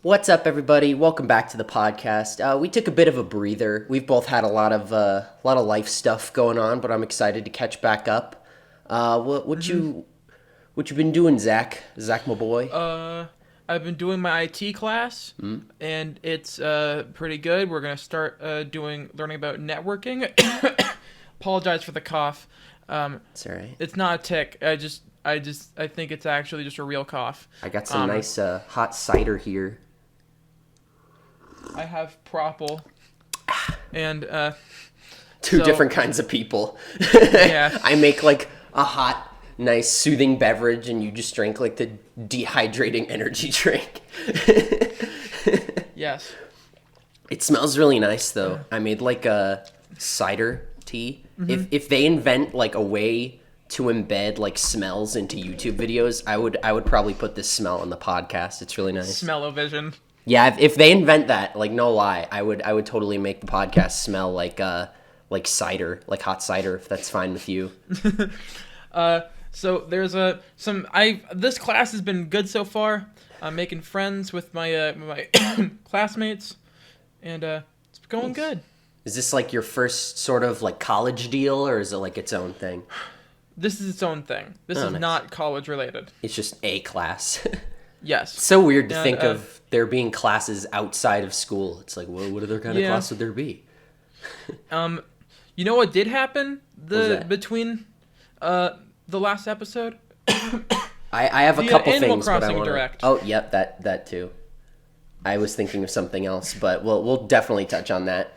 What's up, everybody? Welcome back to the podcast. We took a bit of a breather. We've both had a lot of life stuff going on, but I'm excited to catch back up. What you been doing, Zach? Zach, my boy. I've been doing my IT class, and it's pretty good. We're gonna start learning about networking. Apologize for the cough. It's all right. It's not a tick. I think it's actually just a real cough. I got some nice hot cider here. I have Propel, and Two different kinds of people. Yeah. I make like a hot, nice, soothing beverage, and you just drink like the dehydrating energy drink. Yes. It smells really nice, though. I made like a cider tea. If they invent like a way to embed like smells into YouTube videos, I would probably put this smell on the podcast. It's really nice. Smell-o-vision. Yeah, if they invent that, like no lie, I would totally make the podcast smell like cider, like hot cider, if that's fine with you. So there's this class has been good so far. I'm making friends with my my classmates, and it's going good. Is this like your first sort of like college deal, or is it like its own thing? This is its own thing. This is nice. Not college related. It's just a class. Yes. It's so weird to think of there being classes outside of school. It's like, well, what other kind of class would there be? You know what did happen between the last episode? I have a couple Animal things, Crossing but I want Direct. Oh, yep, that too. I was thinking of something else, but we'll definitely touch on that.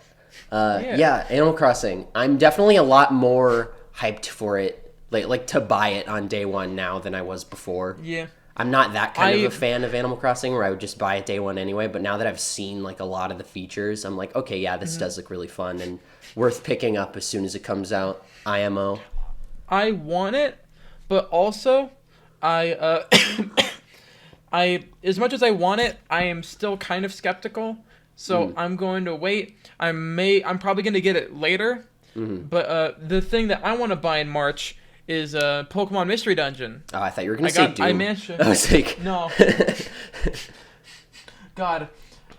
Yeah, Animal Crossing. I'm definitely a lot more hyped for it, like to buy it on day one now than I was before. Yeah. I'm not that kind of a fan of Animal Crossing where I would just buy it day one anyway, but now that I've seen like a lot of the features, I'm like, okay, yeah, this does look really fun and worth picking up as soon as it comes out. IMO. I want it, but also I as much as I want it, I am still kind of skeptical. So I'm going to wait. I'm probably going to get it later. But the thing that I want to buy in March is Pokemon Mystery Dungeon. Oh, I thought you were going to say Doom. I managed to... I was like... No. God.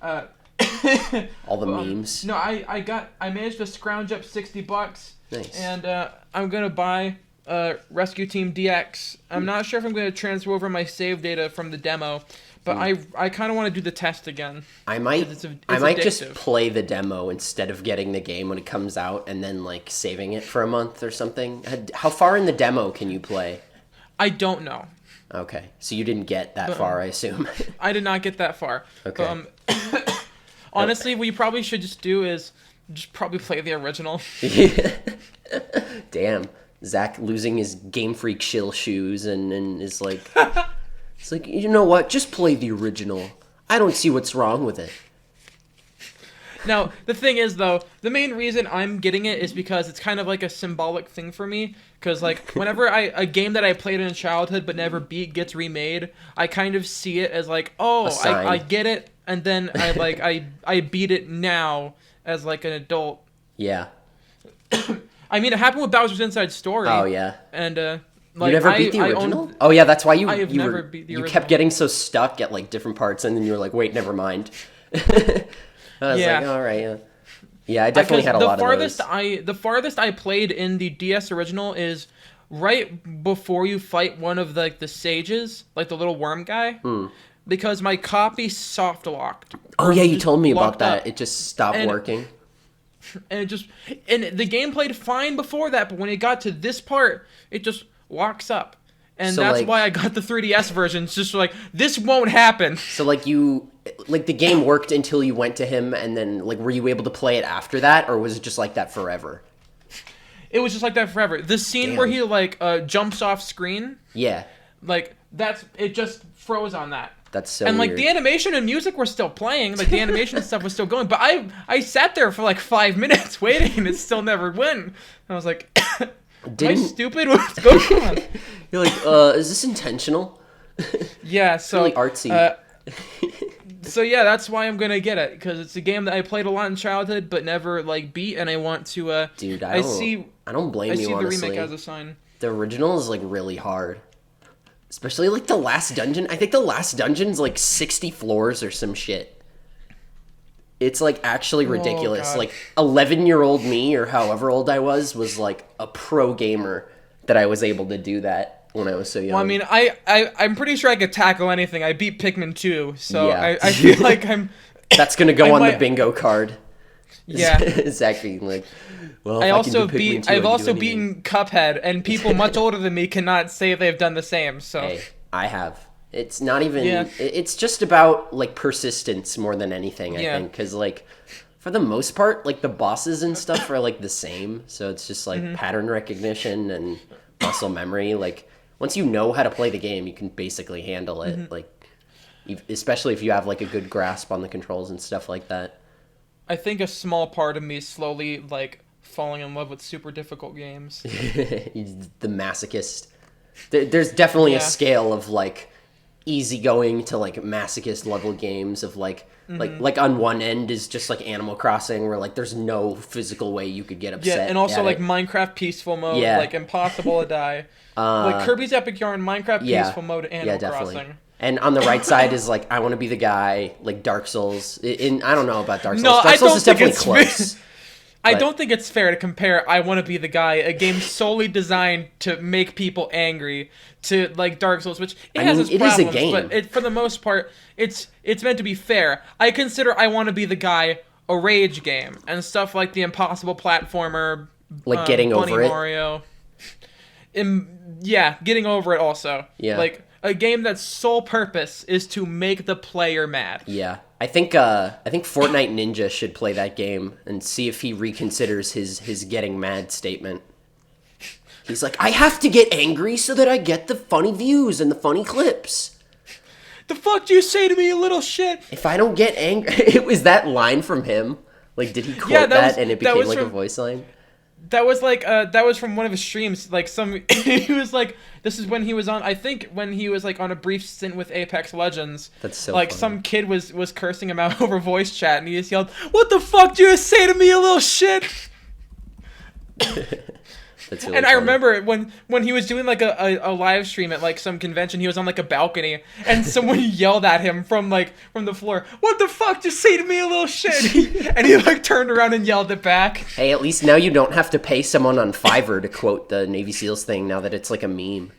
All the memes. No, I managed to scrounge up $60. Nice. And I'm going to buy Rescue Team DX. I'm not sure if I'm going to transfer over my save data from the demo, but I kind of want to do the test again. I might addictive. just play the demo instead of getting the game when it comes out and then like saving it for a month or something. How far in the demo can you play? I don't know. Okay, so you didn't get that far, I assume. I did not get that far. Okay. Honestly, what you probably should just do is just probably play the original. Damn, Zach losing his Game Freak shill shoes and is like... It's like, you know what? Just play the original. I don't see what's wrong with it. Now, the thing is, though, the main reason I'm getting it is because it's kind of like a symbolic thing for me. Because, like, whenever a game that I played in childhood but never beat gets remade, I kind of see it as like, oh, I get it, and then I beat it now as like an adult. Yeah. I mean, it happened with Bowser's Inside Story. Oh, yeah. you like, never beat the original? Oh, yeah, that's why you beat the you original. kept getting so stuck at, like, different parts, and then you were like, wait, never mind. I was like, all right, yeah. Yeah, I definitely had a lot of those. The farthest I played in the DS original is right before you fight one of the sages, like the little worm guy, because my copy soft locked. Oh, yeah, you told me about that. Up. It just stopped working. And the game played fine before that, but when it got to this part, it just locks up. And so, that's why I got the 3DS version. It's just like, this won't happen. So, like, the game worked until you went to him, and then, like, were you able to play it after that, or was it just like that forever? It was just like that forever. The scene where he, like, jumps off screen. Yeah. Like, it just froze on that. That's so And, like, weird. the animation and music were still playing. Like, the animation stuff was still going. But I sat there for, like, 5 minutes waiting, and it still never went. And I was like... Am I stupid? What's going on? You're like, is this intentional? Yeah, so really artsy. So yeah, that's why I'm gonna get it, because it's a game that I played a lot in childhood but never like beat, and I want to. Dude, I don't blame you. I see honestly. the remake as a sign. The original is like really hard. Especially like the last dungeon. I think the last dungeon's like 60 floors or some shit. It's like actually ridiculous. God. Like 11-year-old me or however old I was like a pro gamer that I was able to do that when I was so young. Well, I mean, I'm pretty sure I could tackle anything. I beat Pikmin 2, so Yeah. I feel like I'm... That's gonna go on the bingo card. Yeah. Exactly. Like, well, I've also beaten Cuphead, and people much older than me cannot say they've done the same. So hey, I have. It's not even. Yeah. It's just about like persistence more than anything. I think because like for the most part, like the bosses and stuff are like the same. So it's just like pattern recognition and muscle memory. Like once you know how to play the game, you can basically handle it. Like especially if you have like a good grasp on the controls and stuff like that. I think a small part of me is slowly like falling in love with super difficult games. The masochist. There's definitely a scale of like easygoing to like masochist level games of like like on one end is just like Animal Crossing where like there's no physical way you could get upset. Yeah, and also like it. Minecraft peaceful mode, like impossible to die. Like Kirby's Epic Yarn, Minecraft peaceful mode, Animal Crossing. And on the right side is like I want to be the guy, like Dark Souls. I don't know about Dark Souls. No, Dark Souls is definitely it's close. I don't think it's fair to compare I Want to Be the Guy, a game solely designed to make people angry, to like Dark Souls, which has its problems, is a game. but for the most part, it's meant to be fair. I consider I Want to Be the Guy a rage game, and stuff like the impossible platformer, like getting Bunny over it. Mario. Getting over it also. Yeah. Like a game that's sole purpose is to make the player mad. Yeah. I think Fortnite Ninja should play that game and see if he reconsiders his getting mad statement. He's like, I have to get angry so that I get the funny views and the funny clips. The fuck do you say to me, you little shit? If I don't get angry, it was that line from him. Like, did he quote that and it became like a voice line? That was like that was from one of his streams. Like he was like, this is when he was on. I think when he was like on a brief stint with Apex Legends. That's so. Like funny. some kid was cursing him out over voice chat, and he just yelled, "What the fuck do you say to me, you little shit?" That's really and funny. I remember when he was doing like a live stream at like some convention, he was on like a balcony, and someone yelled at him from the floor, "What the fuck just say to me, a little shit?" And he like turned around and yelled it back. Hey, at least now you don't have to pay someone on Fiverr to quote the Navy SEALs thing now that it's like a meme.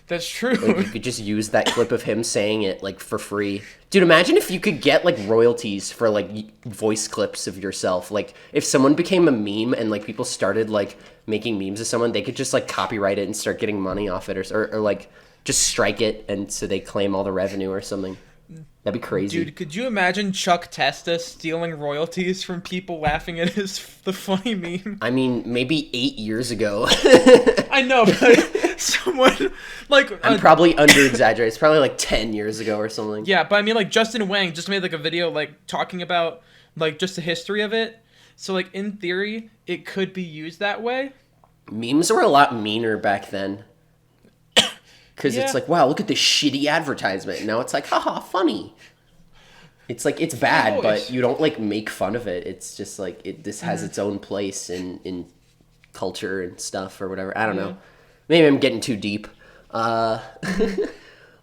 That's true. Like, you could just use that clip of him saying it like for free. Dude, imagine if you could get like royalties for like voice clips of yourself. Like if someone became a meme and like people started like making memes of someone, they could just like copyright it and start getting money off it or like just strike it and so they claim all the revenue or something. That'd be crazy. Dude, could you imagine Chuck Testa stealing royalties from people laughing at the funny meme? I mean, maybe 8 years ago. I know, but someone like I'm probably under-exaggerating. It's probably like 10 years ago or something. Yeah, but I mean, like Justin Wang just made like a video like talking about like just the history of it. So like in theory, it could be used that way. Memes were a lot meaner back then. Because it's like, wow, look at this shitty advertisement. And now it's like, haha, funny. It's like, it's bad, but you don't like make fun of it. It's just like, this has its own place in culture and stuff or whatever. I don't know. Maybe I'm getting too deep. What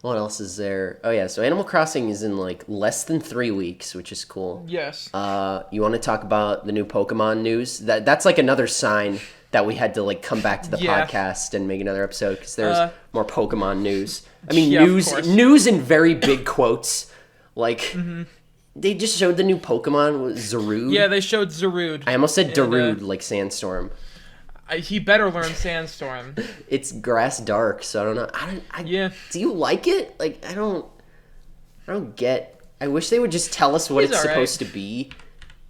else is there? Oh yeah, so Animal Crossing is in like less than 3 weeks, which is cool. Yes. You want to talk about the new Pokemon news? That's like another sign that we had to like come back to the podcast and make another episode because there's more Pokemon news. I mean, news in very big quotes. Like they just showed the new Pokemon Zarude. Yeah, they showed Zarude. I almost said Darude, like Sandstorm. He better learn Sandstorm. It's grass dark, so I don't know. Do you like it? Like I don't get. I wish they would just tell us what it's supposed to be.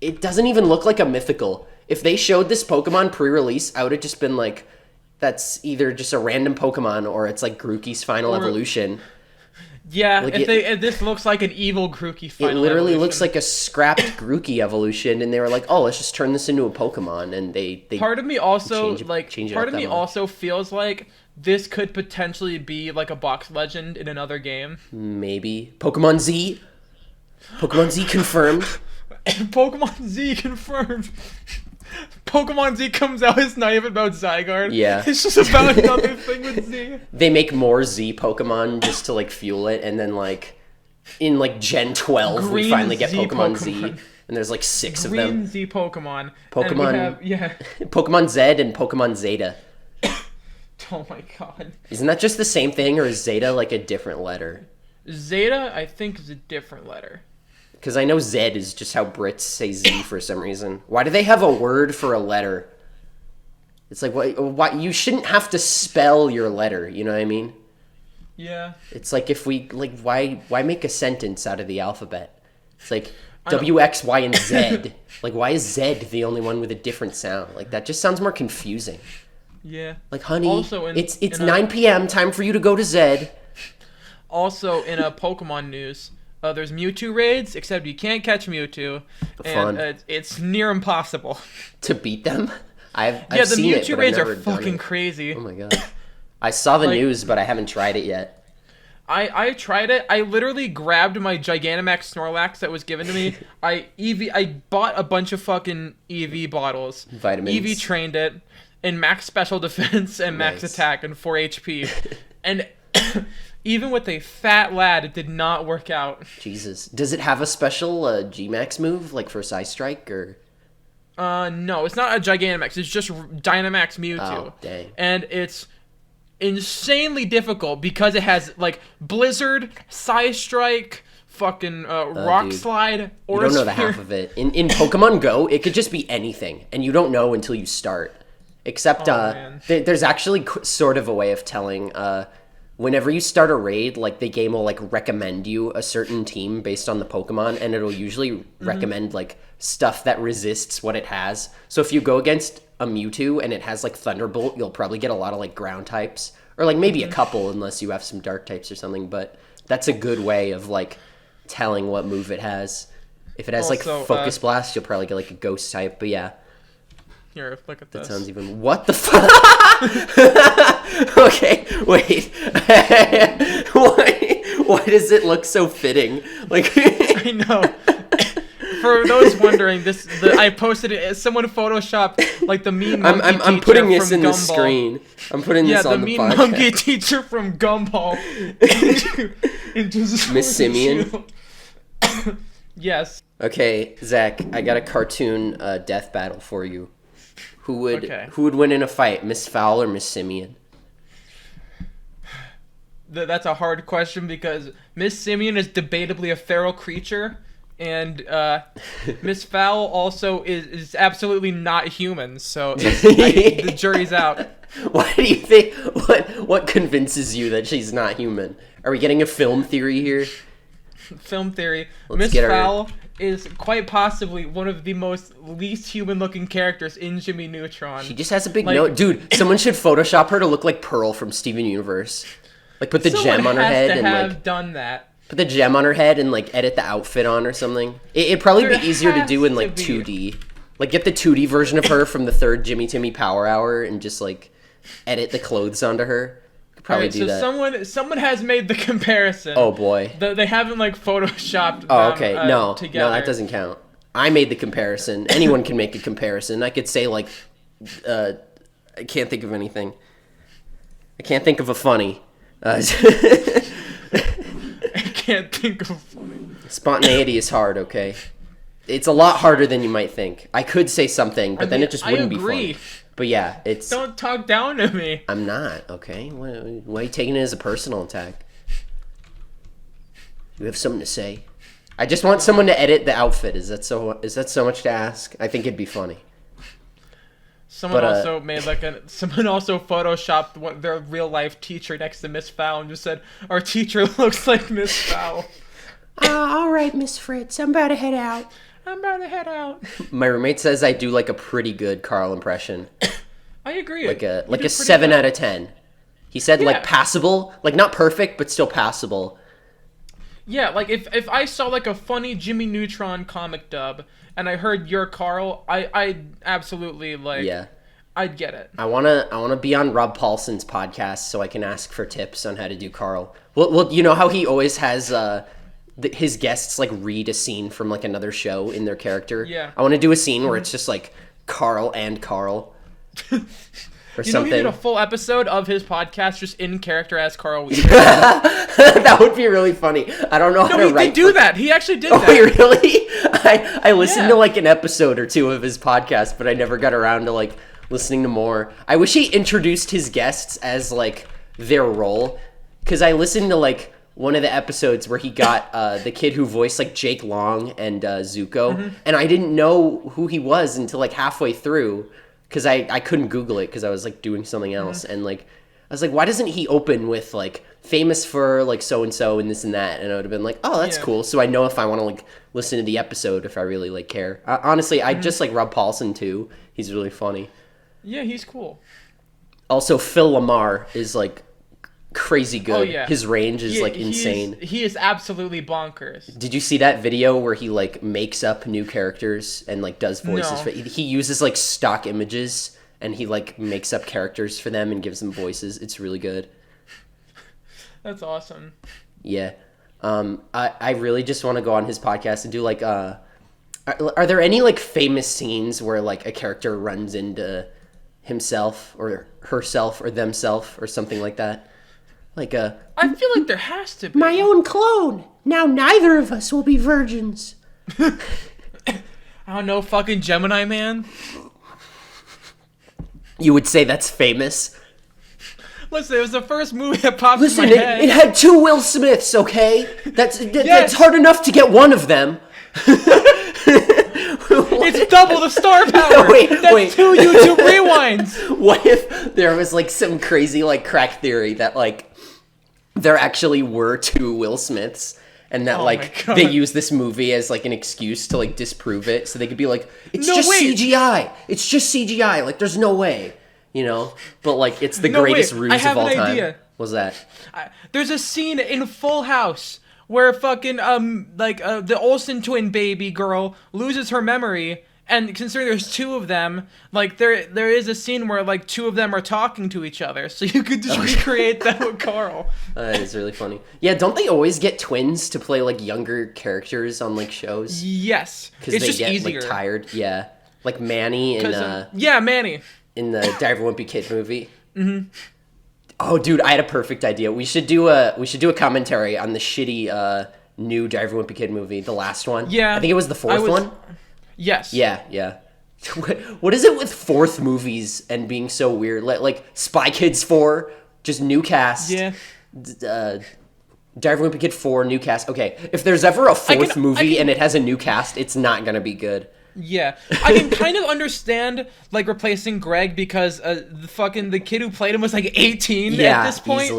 It doesn't even look like a mythical. If they showed this Pokemon pre-release, I would have just been like, that's either just a random Pokemon or it's like Grookey's final evolution. Yeah, like if this looks like an evil Grookey final evolution. It literally looks like a scrapped Grookey evolution, and they were like, oh, let's just turn this into a Pokemon, and they part of me also also feels like this could potentially be like a box legend in another game. Maybe. Pokemon Z confirmed. Pokemon Z confirmed. Pokemon Z comes out, it's not even about Zygarde. Yeah. It's just about another thing with Z. They make more Z Pokemon just to like fuel it, and then like in like Gen 12 we Green finally get Z Pokemon Z, Pokemon. and there's like 6 of Green them. Z Pokemon. Pokemon, And we have, yeah. Pokemon Z and Pokemon Zeta. Oh my god. Isn't that just the same thing, or is Zeta like a different letter? Zeta, I think, is a different letter. Because I know Z is just how Brits say Z for some reason. Why do they have a word for a letter? It's like, why you shouldn't have to spell your letter, you know what I mean? Yeah. It's like if we, like, why make a sentence out of the alphabet? It's like W, X, Y, and Z. Like, why is Z the only one with a different sound? Like, that just sounds more confusing. Yeah. Like, honey, also it's 9 p.m., time for you to go to Z. Also, in a Pokemon news, there's Mewtwo raids, except you can't catch Mewtwo. And it's near impossible. To beat them? I've the seen Mewtwo it, raids but I've are never done fucking it. crazy. Oh my god. I saw the news, but I haven't tried it yet. I tried it. I literally grabbed my Gigantamax Snorlax that was given to me. I bought a bunch of fucking EV bottles. Vitamins. EV trained it in max special defense and max Nice. attack and 4 HP. And even with a fat lad, it did not work out. Jesus. Does it have a special G-Max move, like for Psy Strike, or? No, it's not a Gigantamax. It's just Dynamax Mewtwo. Oh, dang. And it's insanely difficult because it has, like, Blizzard, Psy Strike, fucking Rock dude. Slide, or You don't know the half of it. In Pokemon Go, it could just be anything, and you don't know until you start. Except, man. there's actually sort of a way of telling, whenever you start a raid, like, the game will, like, recommend you a certain team based on the Pokemon, and it'll usually recommend, like, stuff that resists what it has. So if you go against a Mewtwo and it has, like, Thunderbolt, you'll probably get a lot of, like, ground types. Or, like, maybe a couple, unless you have some dark types or something, but that's a good way of, like, telling what move it has. If it has, Also, like, Focus Blast, you'll probably get, like, a Ghost type, but yeah. Here, look at this. That sounds even... What the fuck? Okay, wait. Why does it look so fitting? Like... I know. For those wondering, I posted it. Someone photoshopped like the mean monkey I'm putting teacher this from in the Gumball. screen. I'm putting this on the mean podcast. monkey teacher from Gumball into Miss Simeon? Yes. Okay, Zach, I got a cartoon death battle for you. Who would Okay. win in a fight, Miss Fowl or Miss Simeon? That's a hard question because Miss Simeon is debatably a feral creature, and Miss Fowl also is absolutely not human. So the jury's out. Why do you think? What convinces you that she's not human? Are we getting a film theory here? Film theory. Let's Miss get her- Fowl is quite possibly one of the most least human-looking characters in Jimmy Neutron. She just has a big Like- nose. Dude, someone should Photoshop her to look like Pearl from Steven Universe. Like put the gem on her head and like done that. put the gem on her head and like edit the outfit on or something. It'd probably There be easier to do in has like to 2D. Like get the 2D version of her from the third Jimmy Timmy Power Hour and just like edit the clothes onto her. Could probably Alright, do so that. someone has made the comparison. Oh boy. They haven't like photoshopped Oh, them, okay. No, together. that doesn't count. I made the comparison. Anyone can make a comparison. I could say like, I can't think of anything. I can't think of a funny. I can't think of funny. Spontaneity is hard, okay? It's a lot harder than you might think. I could say something, but then mean, it just I wouldn't agree. be fun. But yeah, it's... Don't talk down to me. I'm not, okay? Why are you taking it as a personal attack? You have something to say? I just want someone to edit the outfit. Is that so much to ask? I think it'd be funny. Someone But, also made someone also photoshopped their real life teacher next to Miss Fowl and just said, "Our teacher looks like Miss Fowl." All right, Miss Fritz. I'm about to head out. I'm about to head out. My roommate says I do like a pretty good Carl impression. I agree. Like You a did pretty 7 good. out of 10. He said Yeah. like passable, like not perfect, but still passable. Yeah, like if I saw like a funny Jimmy Neutron comic dub and I heard your Carl, I'd absolutely like. Yeah. I'd get it. I wanna be on Rob Paulson's podcast so I can ask for tips on how to do Carl. Well, you know how he always has his guests like read a scene from like another show in their character. Yeah. I want to do a scene where it's just like Carl and Carl. Or You know, he something. did a full episode of his podcast just in character as Carl Weaver. That would be really funny. I don't know how to he write. did do that. He actually did Oh, that. wait, really? I listened Yeah. to like an episode or two of his podcast, but I never got around to like listening to more. I wish he introduced his guests as like their role, because I listened to like one of the episodes where he got the kid who voiced like Jake Long and Zuko, and I didn't know who he was until like halfway through, because I couldn't Google it because I was like doing something else, and like I was like, why doesn't he open with like famous for like so and so and this and that? And I would have been like, oh, that's cool. So I know if I want to like listen to the episode if I really like care. Honestly, I just like Rob Paulson too. He's really funny. Yeah, he's cool. Also, Phil Lamar is like crazy good. Oh, yeah. His range is like insane. He is absolutely bonkers. Did you see that video where he like makes up new characters and like does voices? No. He uses like stock images and he like makes up characters for them and gives them voices. It's really good. That's awesome. Yeah. I really just want to go on his podcast and do like are there any like famous scenes where like a character runs into himself or herself or themself or something like that? Like I feel like there has to be. my own clone. Now neither of us will be virgins. I don't know, fucking Gemini Man. You would say that's famous? Listen, it was the first movie that popped Listen, in my head. it had 2 Will Smiths, okay? That's hard enough to get one of them. It's double the star power. That's 2 YouTube rewinds. What if there was like some crazy like crack theory that like there actually were 2 Will Smiths and that Oh like my God. they use this movie as like an excuse to like disprove it, so they could be like, it's No, just wait. CGI. It's just CGI. Like there's no way, you know? But like it's the No, greatest wait. ruse I have of all an time. idea. What's that? There's a scene in Full House where fucking the Olsen twin baby girl loses her memory, and considering there's 2 of them, like there is a scene where like 2 of them are talking to each other, so you could just recreate that with Carl. That is really funny. Yeah, don't they always get twins to play like younger characters on like shows? Yes, Because it's they just get easier. like tired. Yeah, like Manny in Yeah, Manny. in the Diary of a Wimpy Kid movie. Mm-hmm. Oh, dude, I had a perfect idea. We should do a commentary on the shitty new Diary of a Wimpy Kid movie, the last one. Yeah, I think it was the 4th one. Yes. Yeah. What is it with 4th movies and being so weird? Like Spy Kids 4, just new cast. Yeah. Diary of a Wimpy Kid 4, new cast. Okay, if there's ever a 4th movie and it has a new cast, it's not gonna be good. Yeah, I can kind of understand like replacing Greg because the kid who played him was like 18 at this point.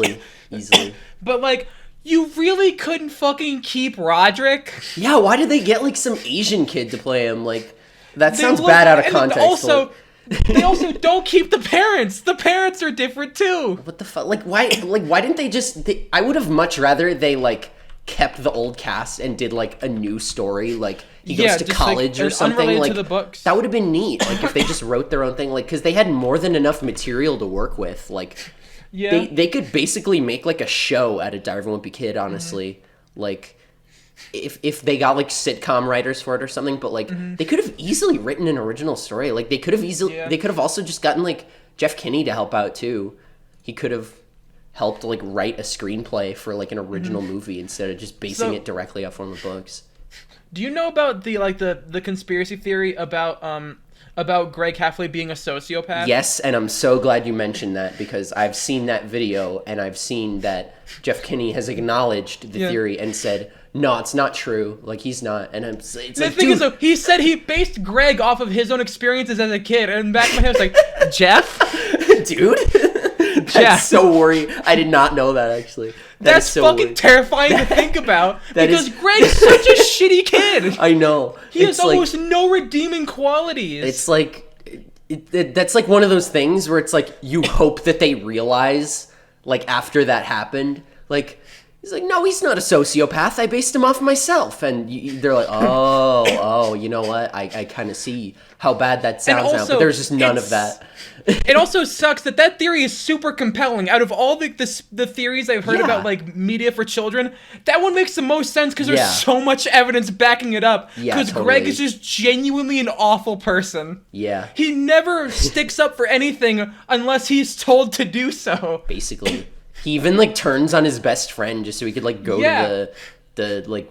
Easily. But like, you really couldn't fucking keep Roderick. Yeah, why did they get like some Asian kid to play him? Like that They sounds look- bad out of and context. Also, they also don't keep the parents. The parents are different too. What the fuck? Like why didn't they just? I would have much rather they like kept the old cast and did like a new story. Like he goes to just, college like, or something. unrelated Like to the books. that would have been neat. Like if they just wrote their own thing. Like because they had more than enough material to work with. Like Yeah. they could basically make like a show out of Diary of a Wimpy Kid. Honestly, like. If they got like sitcom writers for it or something, but like they could have easily written an original story. Like they could have they could have also just gotten like Jeff Kinney to help out too. He could have helped like write a screenplay for like an original movie instead of just basing it directly off one of the books. Do you know about the conspiracy theory about Greg Heffley being a sociopath? Yes, and I'm so glad you mentioned that because I've seen that video and I've seen that Jeff Kinney has acknowledged the theory and said, no, it's not true. Like, he's not. And it's The like, thing dude, is, though, he said he based Greg off of his own experiences as a kid, and back in my head, I was like, Jeff? dude, Jeff. that's so worried. I did not know that, actually. That's so fucking worried. terrifying to think about, because is- Greg's such a shitty kid. I know. He has It's like- almost no redeeming qualities. It's like that's like one of those things where it's like you hope that they realize like after that happened, like He's like, no, he's not a sociopath. I based him off myself. And they're like, oh, you know what? I kind of see how bad that sounds now, but there's just none of that. It also sucks that theory is super compelling. Out of all the theories I've heard about, like, media for children, that one makes the most sense because there's so much evidence backing it up. Because totally. Greg is just genuinely an awful person. Yeah. He never sticks up for anything unless he's told to do so. Basically. He even, like, turns on his best friend just so he could, like, go to the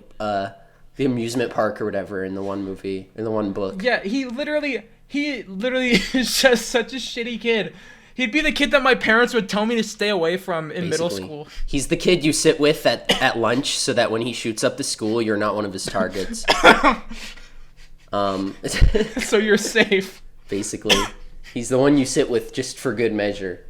amusement park or whatever in the one movie, in the one book. Yeah, he literally is just such a shitty kid. He'd be the kid that my parents would tell me to stay away from in middle school. He's the kid you sit with at lunch so that when he shoots up the school, you're not one of his targets. So you're safe. Basically. He's the one you sit with just for good measure.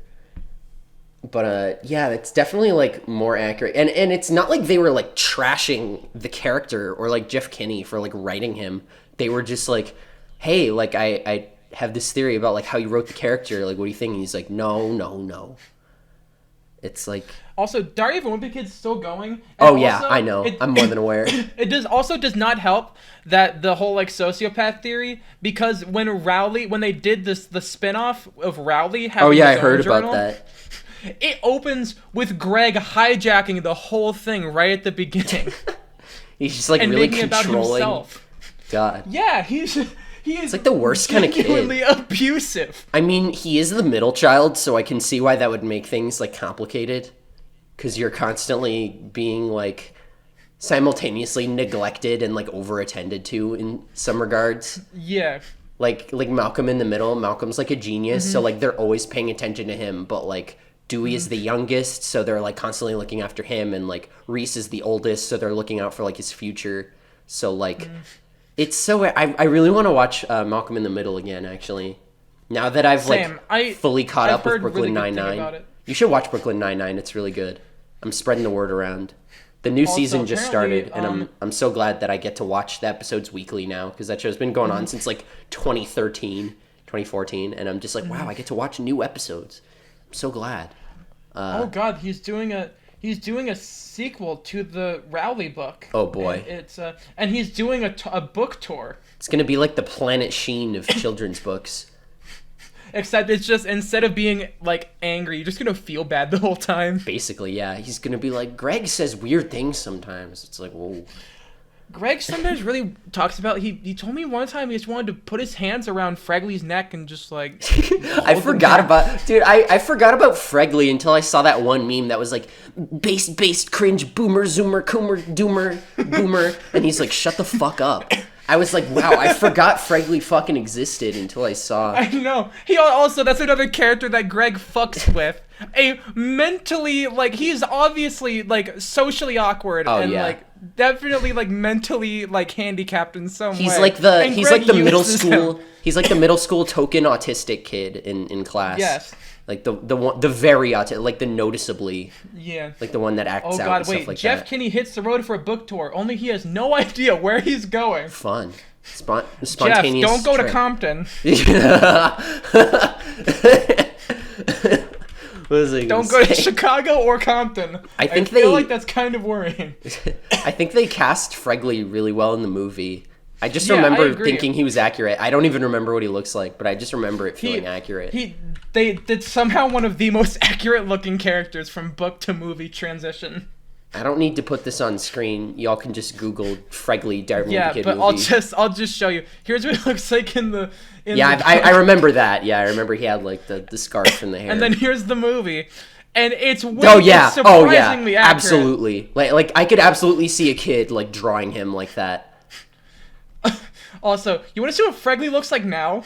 But yeah, it's definitely like more accurate, and it's not like they were like trashing the character or like Jeff Kinney for like writing him. They were just like, hey, like I have this theory about like how you wrote the character. Like, what do you think? And he's like, no. It's like also Diary of a Wimpy Kid's still going. Oh yeah, also, I know. I'm more than aware. It does not help that the whole like sociopath theory, because when they did the spinoff of Rowley having his I own heard journal, about that. It opens with Greg hijacking the whole thing right at the beginning. He's just like and really making controlling. About himself. God. Yeah, he is it's like the worst kind of kid. Genuinely abusive. I mean, he is the middle child, so I can see why that would make things like complicated, because you're constantly being like simultaneously neglected and like overattended to in some regards. Yeah. Like Malcolm in the middle. Malcolm's like a genius, so like they're always paying attention to him, but like Dewey is the youngest, so they're like constantly looking after him, and like Reese is the oldest, so they're looking out for like his future. So like it's so I really want to watch Malcolm in the Middle again, actually. Now that I've fully caught up with Brooklyn Nine-Nine. You should watch Brooklyn Nine-Nine. It's really good. I'm spreading the word around. The new season just started, and I'm so glad that I get to watch the episodes weekly now, because that show's been going on since like 2014, and I'm just like, wow, I get to watch new episodes. I'm so glad. Oh God, he's doing a sequel to the Rowley book. Oh boy, and he's doing a book tour. It's gonna be like the Planet Sheen of children's books. Except it's just, instead of being like angry, you're just gonna feel bad the whole time. Basically, yeah. He's gonna be like, Greg says weird things sometimes. It's like, whoa. Greg sometimes really talks about, he told me one time he just wanted to put his hands around Fregley's neck and just like I forgot about Fregley until I saw that one meme that was like based cringe boomer zoomer coomer doomer boomer, and he's like, shut the fuck up. I was like, wow, I forgot Fregley fucking existed until I saw. I know. He also, that's another character that Greg fucks with. A mentally, like, he's obviously, like, socially awkward and, like, definitely, like, mentally, like, handicapped in some way. He's like the middle school, he's like the middle school token autistic kid in class. Yes. Like the very autistic, like the noticeably. Yeah. Like the one that acts out and stuff like Jeff that. Kinney hits the road for a book tour, only he has no idea where he's going. Fun. Spontaneous Jeff, don't go trip. to Compton. Don't go to Chicago or Compton. I feel like that's kind of worrying. I think they cast Fregley really well in the movie. I just remember thinking he was accurate. I don't even remember what he looks like, but I just remember it feeling accurate. They did somehow one of the most accurate looking characters from book to movie transition. I don't need to put this on screen. Y'all can just Google Fregley Diary of a Wimpy Kid movie. I'll just show you. Here's what it looks like in the. I remember that. Yeah, I remember he had like the scarf and the hair. And then here's the movie. And it's accurate. surprisingly Absolutely. Like I could absolutely see a kid like drawing him like that. Also, you want to see what Fregley looks like now?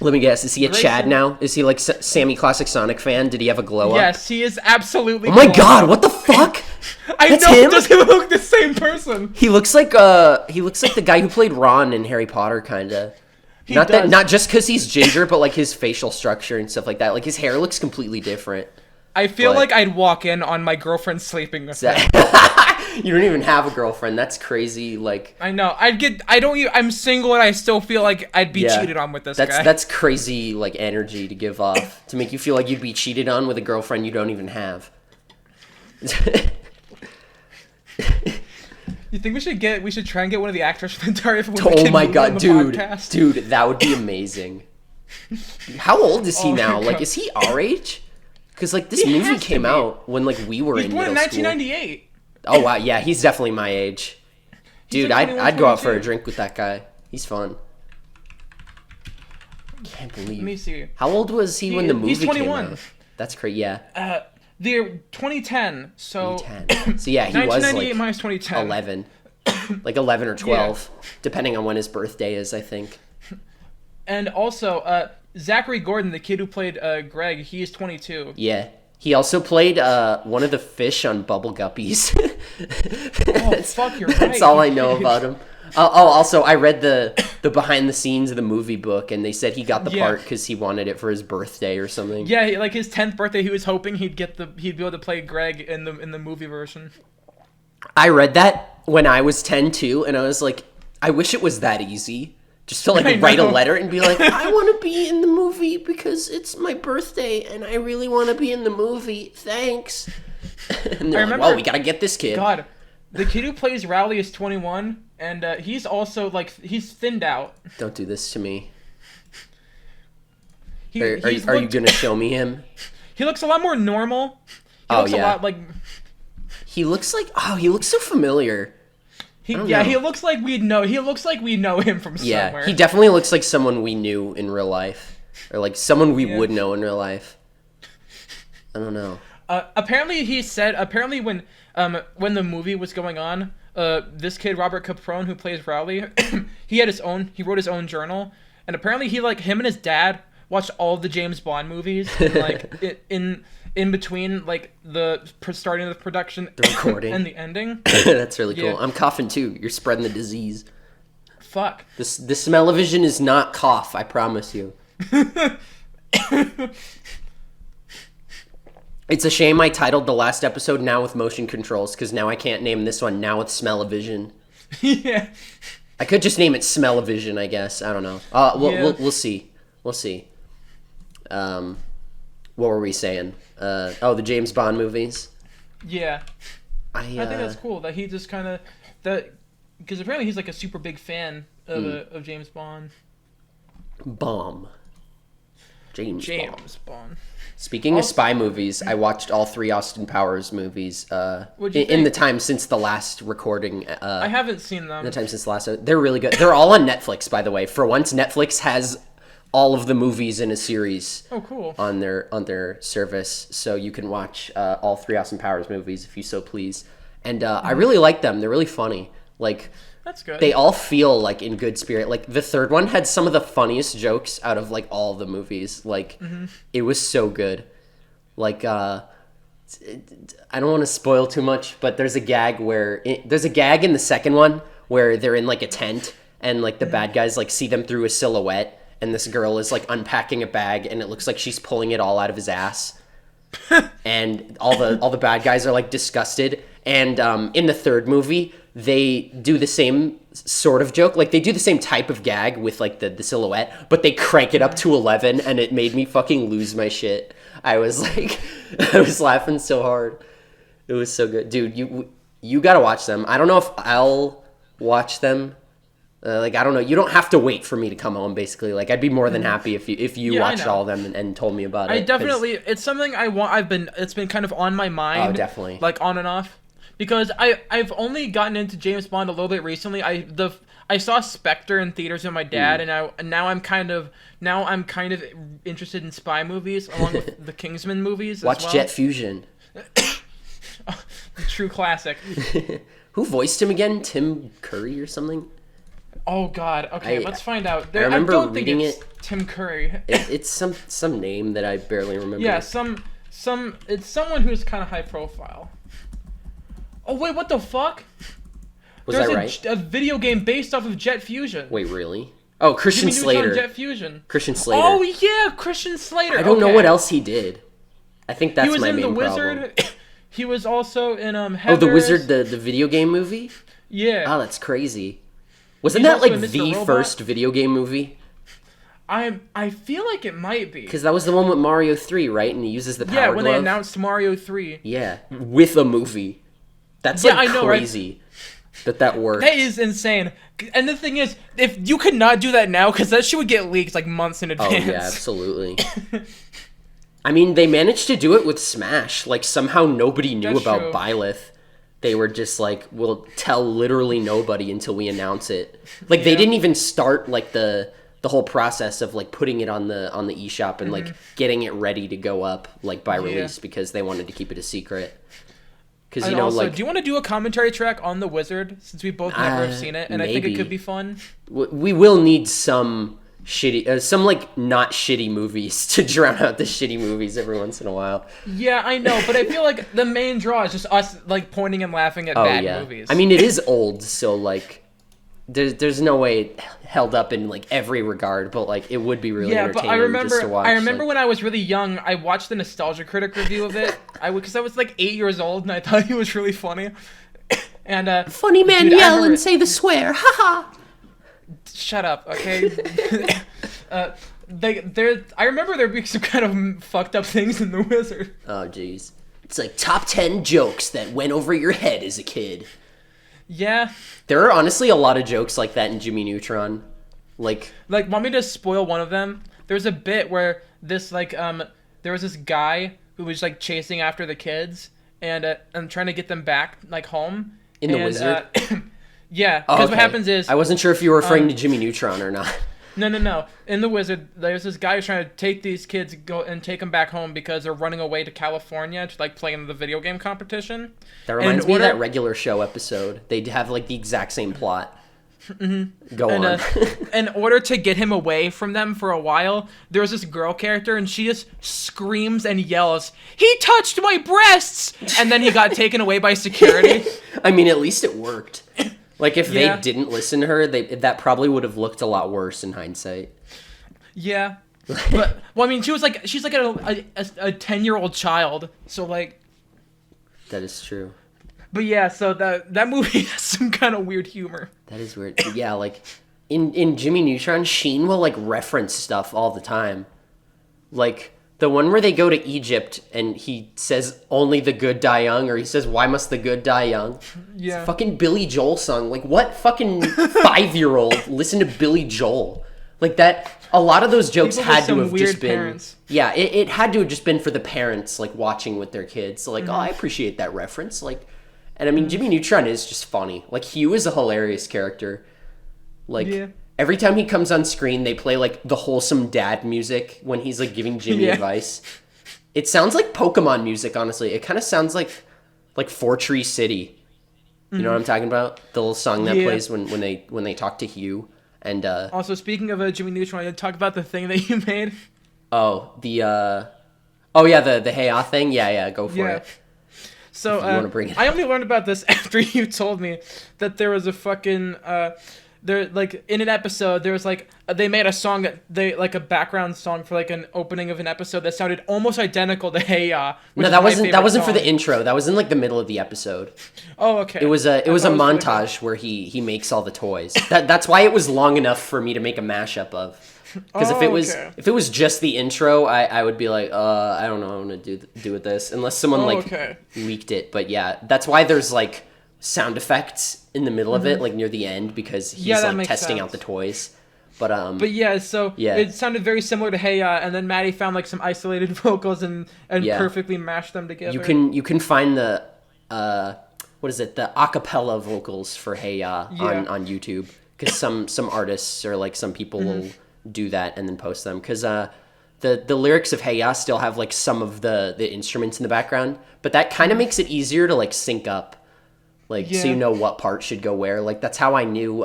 Let me guess. Is he a Chad now? Is he like Sammy Classic Sonic fan? Did he have a glow up? Yes, he is absolutely. Oh my god! What the fuck? That's him? Does he look the same person? He looks like the guy who played Ron in Harry Potter, kinda. Not just because he's ginger, but like his facial structure and stuff like that. Like his hair looks completely different. I feel like I'd walk in on my girlfriend sleeping with him. You don't even have a girlfriend. That's crazy. Like I know. I'm single and I still feel like I'd be cheated on with this guy. That's crazy. Like energy to give off to make you feel like you'd be cheated on with a girlfriend you don't even have. You think we should try and get one of the actors from the entire Oh my god, dude. podcast? Dude, that would be amazing. How old is he Oh my now? Like, God. is he our age? Because, like, this He movie has to came be. out when, like, we were He's in born middle in school. 1998. Oh, wow. Yeah, he's definitely my age. He's Dude, like I'd go out for a 21, drink with that guy. He's fun. Can't Let me believe. see. How old was he when the movie He's 21. came out? That's crazy. Yeah. The 2010. So 10. So, yeah, he was, 1998 like, minus 2010. 11. Like, 11 or 12. Depending on when his birthday is, I think. And also, Zachary Gordon, the kid who played Greg, he is 22. Yeah. He also played one of the fish on Bubble Guppies. Oh, fuck, you're right. That's all I know about him. Also, I read the behind the scenes of the movie book, and they said he got the part because he wanted it for his birthday or something. Yeah, like his 10th birthday, he was hoping he'd be able to play Greg in the movie version. I read that when I was 10 too, and I was like, I wish it was that easy. Just to, like, write a letter and be like, I want to be in the movie because it's my birthday and I really want to be in the movie. Thanks. And they're like, well, we got to get this kid. God, the kid who plays Rowley is 21, and he's also, like, he's thinned out. Don't do this to me. He, Are you going to show me him? He looks a lot more normal. He Oh, looks yeah. a lot like... He looks like, he looks so familiar. He know. looks like we know. He looks like we know him from Yeah, somewhere. he definitely looks like someone we knew in real life. Or, like, someone we would know in real life. I don't know. Apparently when the movie was going on, this kid Robert Caprone, who plays Rowley, he wrote his own journal, and apparently him and his dad watched all of the James Bond movies, and, like in between, like, the starting of the production, The recording, and the ending. That's really cool. Yeah. I'm coughing too. You're spreading the disease. Fuck. The smell-o-vision is not cough. I promise you. It's a shame I titled the last episode "Now with Motion Controls" because now I can't name this one "Now with Smell-o-vision." Yeah. I could just name it "Smell-o-vision," I guess. I don't know. We'll see. We'll see. What were we saying? The James Bond movies. Yeah. I I think that's cool that he just kind of because apparently he's like a super big fan of James Bond. Bomb. James Bond. Speaking of spy movies, I watched all 3 Austin Powers movies What'd you in think? the time since the last recording. I haven't seen them. In the time since the last, they're really good. They're all on Netflix, by the way. For once, Netflix has all of the movies in a series. Oh, cool. On their service, so you can watch all 3 Austin Powers movies if you so please. And I really like them. They're really funny. Like, That's good. they all feel like in good spirit. Like, the third one had some of the funniest jokes out of, like, all the movies. Like, it was so good. Like, I don't want to spoil too much, but there's a gag in the second one where they're in, like, a tent and, like, the bad guys, like, see them through a silhouette, and this girl is, like, unpacking a bag and it looks like she's pulling it all out of his ass. And all the bad guys are, like, disgusted. And in the third movie, they do the same sort of joke. Like, they do the same type of gag with, like, the silhouette, but they crank it up to 11, and it made me fucking lose my shit. I was, like, I was laughing so hard. It was so good. Dude, you gotta watch them. I don't know if I'll watch them. Like, I don't know. You don't have to wait for me to come home, basically. Like, I'd be more than happy if you watched all of them and told me about it. I definitely, it's something I want. It's been kind of on my mind. Oh, definitely. Like, on and off. Because I've only gotten into James Bond a little bit recently. I saw Spectre in theaters with my dad, and now I'm kind of interested in spy movies along with the Kingsman movies. Watch as well. Jet Fusion. The true classic. Who voiced him again? Tim Curry or something? Oh God. Okay, let's find out. I remember don't reading think it's Tim Curry. It's some name that I barely remember. Yeah, it's someone who's kind of high profile. Oh wait, what the fuck? There's that right? A video game based off of Jet Fusion. Wait, really? Oh, Christian Jimmy Neutron Slater. Jet Fusion. Christian Slater. Oh yeah, Christian Slater. I don't know what else he did. I think that's my main He was in The problem. Wizard. He was also in Heathers. Oh, The Wizard, the video game movie? Yeah. Oh, that's crazy. Wasn't He's that like also in Mr. the Robot. first video game movie? I feel like it might be. Because that was the one with Mario 3, right? And he uses the power Yeah, when they glove. announced Mario 3. Yeah, with a movie. That's Yeah, like I know, right? crazy. that worked. That is insane. And the thing is, if you could not do that now, because that shit would get leaked like months in advance. Oh yeah, absolutely. I mean, they managed to do it with Smash. Like, somehow nobody knew about true. Byleth. They were just like, we'll tell literally nobody until we announce it. Like, they didn't even start, like, the whole process of, like, putting it on the eShop and, like, getting it ready to go up, like, by release because they wanted to keep it a secret. Because, you know, also, like... do you want to do a commentary track on The Wizard, since we both never have seen it, and maybe. I think it could be fun? We will need some shitty, some like not shitty movies to drown out the shitty movies every once in a while. Yeah, I know, but I feel like the main draw is just us like pointing and laughing at bad movies. I mean, it is old, so like there's no way it held up in like every regard, but like it would be really entertaining just to watch. I remember when I was really young, I watched the Nostalgia Critic review of it. Because I was like 8 years old and I thought it was really funny. And funny man yell and say the swear, haha. Shut up, okay? I remember there being some kind of fucked up things in The Wizard. Oh, jeez. It's like top 10 jokes that went over your head as a kid. Yeah. There are honestly a lot of jokes like that in Jimmy Neutron. Like, want me to spoil one of them? There's a bit where this, there was this guy who was, like, chasing after the kids and trying to get them back, like, home. In The Wizard? Yeah, because what happens is... I wasn't sure if you were referring to Jimmy Neutron or not. No. In The Wizard, there's this guy who's trying to take these kids and take them back home because they're running away to California to, like, play in the video game competition. That reminds me of that regular show episode. They have, like, the exact same plot. Mm-hmm. Go on. In order to get him away from them for a while, there was this girl character, and she just screams and yells, "He touched my breasts!" And then he got taken away by security. I mean, at least it worked. Like, if they didn't listen to her, that probably would have looked a lot worse in hindsight. Yeah. But, well, I mean, she's like a 10-year-old child, so, like... That is true. But, yeah, so that movie has some kind of weird humor. That is weird. Yeah, like, in Jimmy Neutron, Sheen will, like, reference stuff all the time. Like... The one where they go to Egypt and he says, "Only the good die young," or he says, "Why must the good die young?" Yeah. It's a fucking Billy Joel song. Like, what fucking 5-year-old listen to Billy Joel? Like, that, a lot of those jokes had to have just been... Parents. Yeah, it had to have just been for the parents, like, watching with their kids. So, like, oh, I appreciate that reference. Like, and I mean, Jimmy Neutron is just funny. Like, Hugh is a hilarious character. Like... Every time he comes on screen, they play, like, the wholesome dad music when he's, like, giving Jimmy advice. It sounds like Pokemon music, honestly. It kind of sounds like Fortree City. You know what I'm talking about? The little song that plays when they talk to Hugh. And also, speaking of Jimmy Neutron, you talk about the thing that you made. Oh, the Hey Ah thing? Yeah, go for it. So, I only learned about this after you told me that there was a fucking... There, like, in an episode, there was, like, they made a song like, a background song for, like, an opening of an episode that sounded almost identical to Hey Ya. No, that wasn't for the intro. That was in, like, the middle of the episode. Oh, okay. It was a montage where he makes all the toys. That's why it was long enough for me to make a mashup of. Because if it was just the intro, I would be like, I don't know what I'm gonna do with this, unless someone leaked it. But yeah, that's why there's, like, sound effects in the middle of it, like near the end, because he's like testing out the toys. But it sounded very similar to Hey Ya, and then Maddie found like some isolated vocals and perfectly mashed them together. You can find the what is it, the acapella vocals for Hey Ya on YouTube, because some artists or like some people will do that and then post them, because the lyrics of Hey Ya still have like some of the instruments in the background, but that kind of makes it easier to like sync up. Like, so you know what part should go where. Like, that's how I knew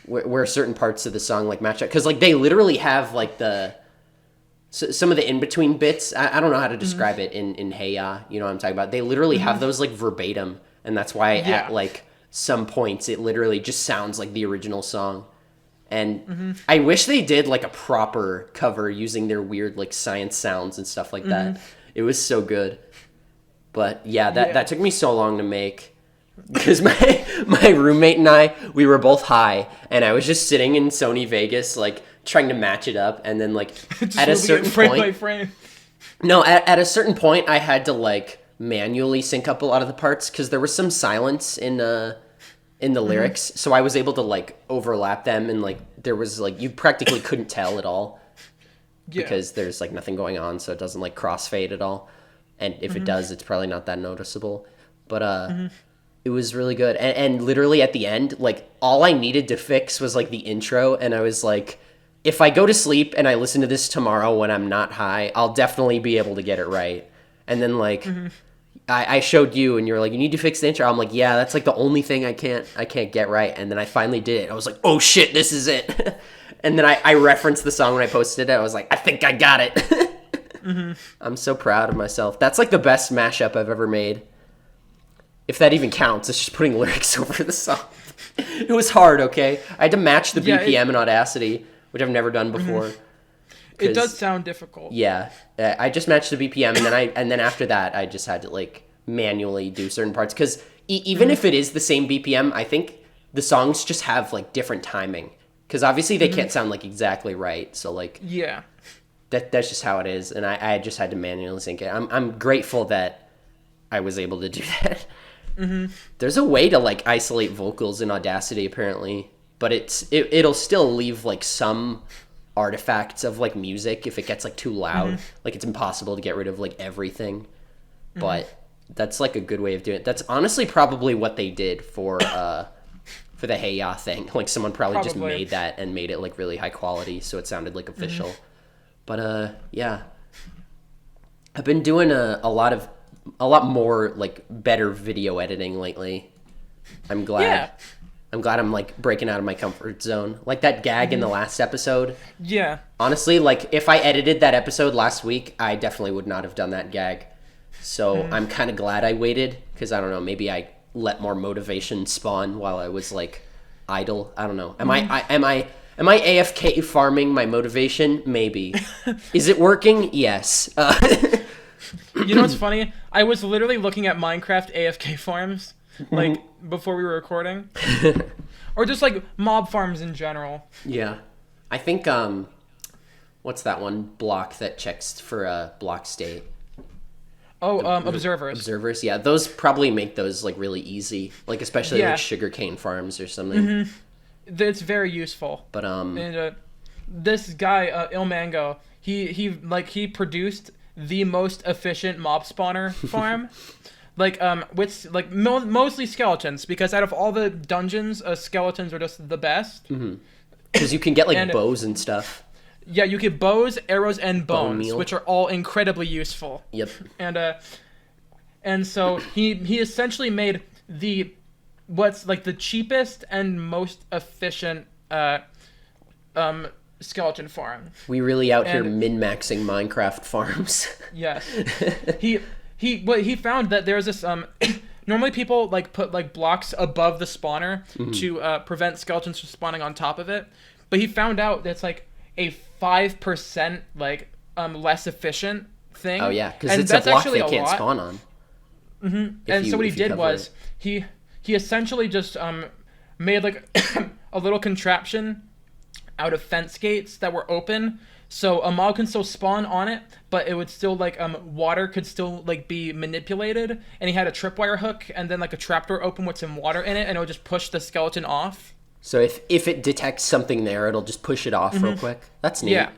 where certain parts of the song, like, match up. Because, like, they literally have, like, some of the in-between bits. I don't know how to describe it in Hey Ya. You know what I'm talking about? They literally have those, like, verbatim. And that's why at, like, some points it literally just sounds like the original song. And I wish they did, like, a proper cover using their weird, like, science sounds and stuff like that. It was so good. But, that took me so long to make. Because my roommate and I, we were both high, and I was just sitting in Sony Vegas, like, trying to match it up, and then, like, at a certain point... No, at a certain point, I had to, like, manually sync up a lot of the parts, because there was some silence in in the lyrics, so I was able to like overlap them, and like there was like you practically couldn't tell at all because there's like nothing going on, so it doesn't like crossfade at all. And if it does, it's probably not that noticeable. But it was really good. And literally at the end, like all I needed to fix was like the intro, and I was like, if I go to sleep and I listen to this tomorrow when I'm not high, I'll definitely be able to get it right. And then like I showed you, and you were like, you need to fix the intro. I'm like, yeah, that's like the only thing I can't get right. And then I finally did it. I was like, oh shit, this is it. And then I referenced the song when I posted it. I was like, I think I got it. I'm so proud of myself. That's like the best mashup I've ever made. If that even counts, it's just putting lyrics over the song. It was hard, okay? I had to match the BPM in Audacity, which I've never done before. It does sound difficult. Yeah, I just matched the BPM, and then after that, I just had to like manually do certain parts because even if it is the same BPM, I think the songs just have like different timing because obviously they can't sound like exactly right. So like that's just how it is, and I just had to manually sync it. I'm grateful that I was able to do that. There's a way to like isolate vocals in Audacity apparently, but it'll still leave like some artifacts of like music if it gets like too loud. Like it's impossible to get rid of like everything, but that's like a good way of doing it. That's honestly probably what they did for the Hey Ya thing. Like someone probably just made that and made it like really high quality so it sounded like official. But yeah, I've been doing a lot more like better video editing lately. I'm glad I'm like breaking out of my comfort zone. Like that gag in the last episode. Yeah. Honestly, like if I edited that episode last week, I definitely would not have done that gag. So I'm kind of glad I waited because I don't know, maybe I let more motivation spawn while I was like idle. I don't know. Am I AFK farming my motivation? Maybe. Is it working? Yes. You know what's funny? I was literally looking at Minecraft AFK farms, like, before we were recording. Or just, like, mob farms in general. Yeah. I think, what's that one block that checks for a block state? Oh, observers. Observers, yeah. Those probably make those, like, really easy. Like, especially, like, sugarcane farms or something. It's very useful. But, And, this guy, Il Mango, he produced the most efficient mob spawner farm, with like mostly skeletons because out of all the dungeons, skeletons are just the best. Because you can get like bows and stuff. Yeah, you get bows, arrows, and Bone bones, meal. which are all incredibly useful. Yep. And so he essentially made what's like the cheapest and most efficient skeleton farm. We really out here min-maxing Minecraft farms. Yes. He found that there's this normally people like put like blocks above the spawner to prevent skeletons from spawning on top of it, but he found out that's like a 5% like less efficient thing. Oh yeah, because it's a block they can't spawn on. And so what he did was he essentially just made like a little contraption out of fence gates that were open, so a mob can still spawn on it, but it would still like water could still like be manipulated. And he had a tripwire hook and then like a trapdoor open with some water in it, and it would just push the skeleton off. So if it detects something there, it'll just push it off real quick. That's neat. Yeah.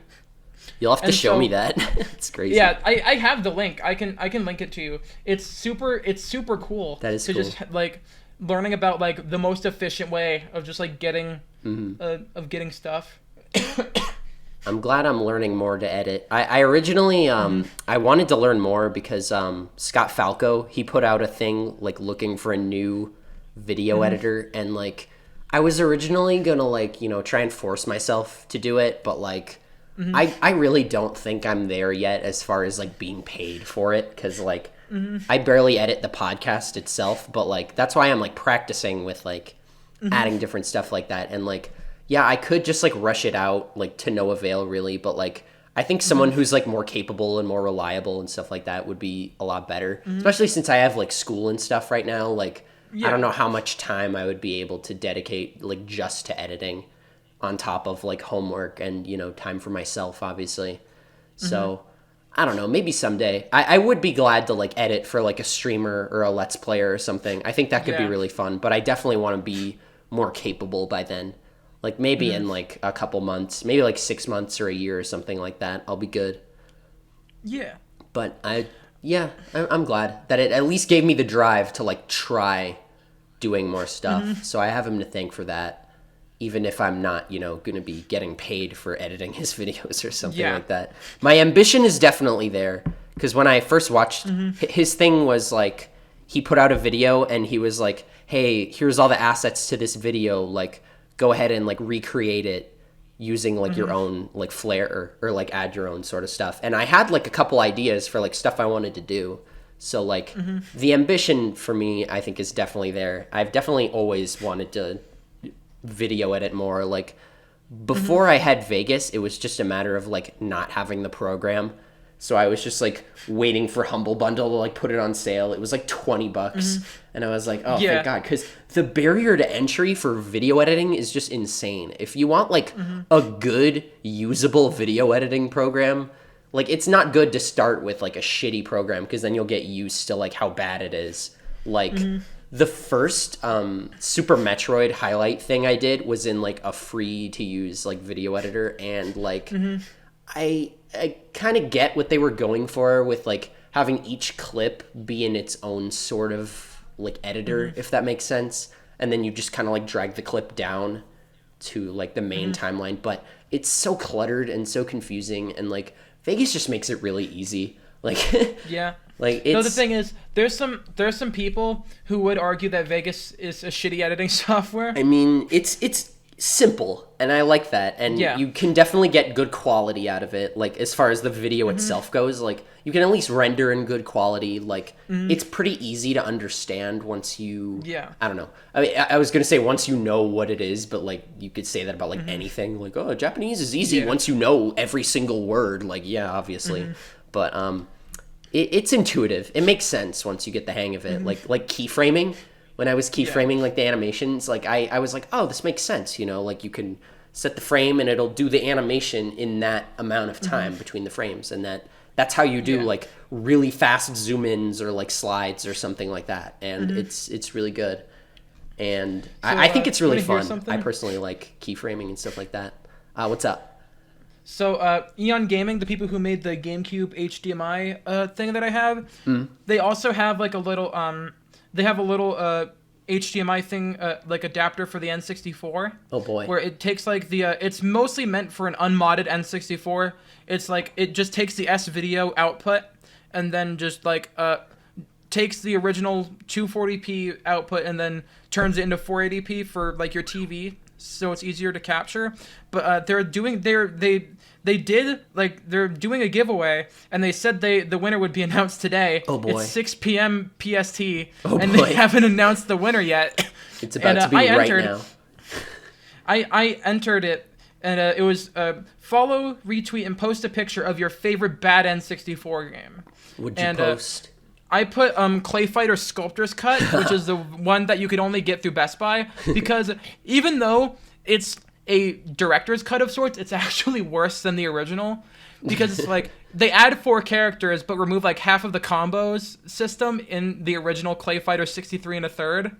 You'll have to show me that. It's crazy. Yeah, I have the link. I can link it to you. It's super cool. That is cool. Just like learning about like the most efficient way of just like getting of getting stuff. I'm glad I'm learning more to edit. I originally I wanted to learn more because Scott Falco, he put out a thing like looking for a new video editor, and like I was originally gonna like, you know, try and force myself to do it, but like I really don't think I'm there yet as far as like being paid for it, because like I barely edit the podcast itself, but like that's why I'm like practicing with like adding different stuff like that. And like yeah, I could just like rush it out like to no avail really, but like I think someone who's like more capable and more reliable and stuff like that would be a lot better, especially since I have like school and stuff right now. Like I don't know how much time I would be able to dedicate like just to editing on top of like homework and, you know, time for myself, obviously. So I don't know, maybe someday. I would be glad to like edit for like a streamer or a let's player or something. I think that could be really fun, but I definitely want to be more capable by then. Like maybe in like a couple months, maybe like 6 months or a year or something like that, I'll be good. Yeah. But I'm glad that it at least gave me the drive to like try doing more stuff. So I have him to thank for that. Even if I'm not, going to be getting paid for editing his videos or something like that. My ambition is definitely there. Because when I first watched, his thing was like, he put out a video and he was like, hey, here's all the assets to this video. Like, go ahead and like recreate it using like your own like flair or like add your own sort of stuff. And I had like a couple ideas for like stuff I wanted to do. So like the ambition for me, I think is definitely there. I've definitely always wanted to video edit more. Like before I had Vegas, it was just a matter of like not having the program. So I was just like waiting for Humble Bundle to like put it on sale. It was like $20. And I was like, oh, thank God. Because the barrier to entry for video editing is just insane. If you want like a good usable video editing program, like it's not good to start with like a shitty program because then you'll get used to like how bad it is. Like the first Super Metroid highlight thing I did was in like a free to use like video editor, and like I kind of get what they were going for with like having each clip be in its own sort of like editor, if that makes sense, and then you just kind of like drag the clip down to like the main timeline. But it's so cluttered and so confusing, and like Vegas just makes it really easy. Like like it's... No, the thing is, there's some people who would argue that Vegas is a shitty editing software. I mean, it's simple, and I like that, and you can definitely get good quality out of it. Like as far as the video itself goes, like you can at least render in good quality. Like it's pretty easy to understand once you I don't know. I mean, I was gonna say once you know what it is, but like you could say that about like anything. Like, oh, Japanese is easy once you know every single word. Like, yeah, obviously, but it's intuitive. It makes sense once you get the hang of it. Like keyframing. When I was keyframing like the animations, like I was like, oh, this makes sense. Like you can set the frame and it'll do the animation in that amount of time between the frames, and that's how you do like really fast zoom ins or like slides or something like that. And it's really good. And so, I think it's really fun. I personally like keyframing and stuff like that. What's up? So, Eon Gaming, the people who made the GameCube HDMI thing that I have, they also have like a little HDMI thing, like adapter for the N64. Oh boy! Where it takes like it's mostly meant for an unmodded N64. It's like it just takes the S video output and then just like takes the original 240p output and then turns it into 480p for like your TV, so it's easier to capture. But they're doing a giveaway, and they said the winner would be announced today. Oh boy! It's 6 p.m. PST, oh and boy. They haven't announced the winner yet. It's about to be right now. I entered it, and it was follow, retweet, and post a picture of your favorite bad N64 game. Would you post? I put Clay Fighter Sculptor's Cut, which is the one that you could only get through Best Buy, because even though it's a director's cut of sorts, it's actually worse than the original, because it's like they add 4 characters but remove like half of the combos system in the original Clay Fighter 63 and a third.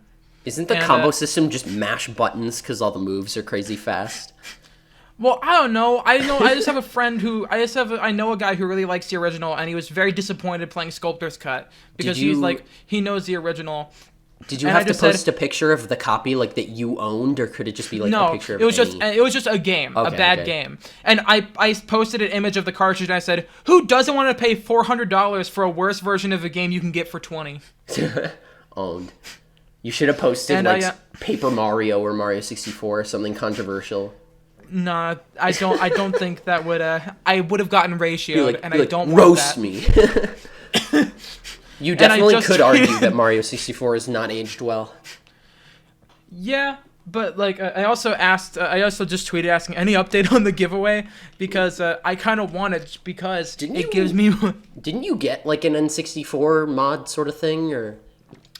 Isn't the combo system just mash buttons because all the moves are crazy fast? Well, I don't know. I just have a friend who I know a guy who really likes the original, and he was very disappointed playing Sculptor's Cut because he knows the original. Did you have to post a picture of the copy like that you owned, or could it just be like a picture of it was just a game, a bad game. And I posted an image of the cartridge, and I said, "Who doesn't want to pay $400 for a worse version of a game you can get for $20?" Owned. You should have posted Paper Mario or Mario 64 or something controversial. Nah, I don't think that would. I would have gotten ratioed, and I don't roast want that. Me. You definitely could argue that Mario 64 is not aged well. Yeah, but like I also just tweeted asking any update on the giveaway, because I kind of want it because gives me. Didn't you get like an N64 mod sort of thing, or?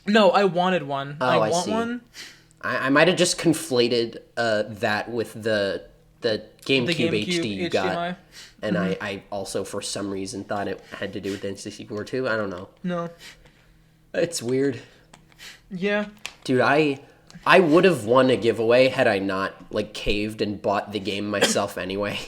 No, I wanted one. Oh, I want one. I might have just conflated that with the the GameCube HD you got. HDMI. And I also, for some reason, thought it had to do with the N64 too. I don't know. No. It's weird. Yeah. Dude, I would have won a giveaway had I not, like, caved and bought the game myself anyway.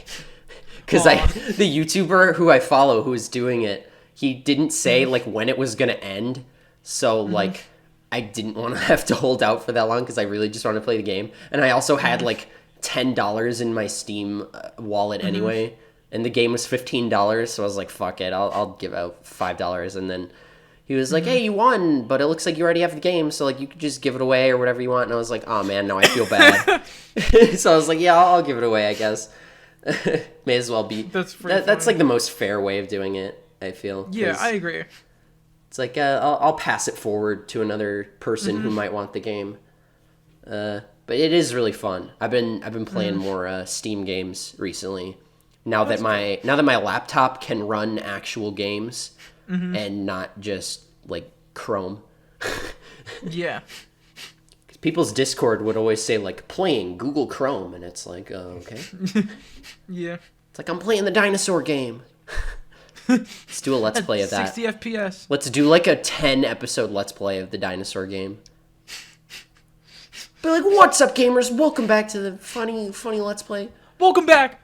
Because the YouTuber who I follow who is doing it, he didn't say, like, when it was going to end. So, like, I didn't want to have to hold out for that long because I really just wanted to play the game. And I also had, like, $10 in my Steam wallet anyway. And the game was $15, so I was like, fuck it, I'll give out $5. And then he was like, hey, you won, but it looks like you already have the game, so like you could just give it away or whatever you want. And I was like, oh man, now I feel bad. So I was like, yeah, I'll give it away, I guess. May as well be. That's like the most fair way of doing it, I feel. Yeah, I agree. It's like, I'll pass it forward to another person who might want the game. But it is really fun. I've been playing more Steam games recently. Now that my laptop can run actual games and not just like Chrome. Yeah. Because people's Discord would always say like playing Google Chrome, and it's like, oh, okay. Yeah. It's like I'm playing the dinosaur game. Let's do a let's play of that. 60 FPS. Let's do like a 10-episode let's play of the dinosaur game. Be like, what's up, gamers? Welcome back to the funny let's play. Welcome back.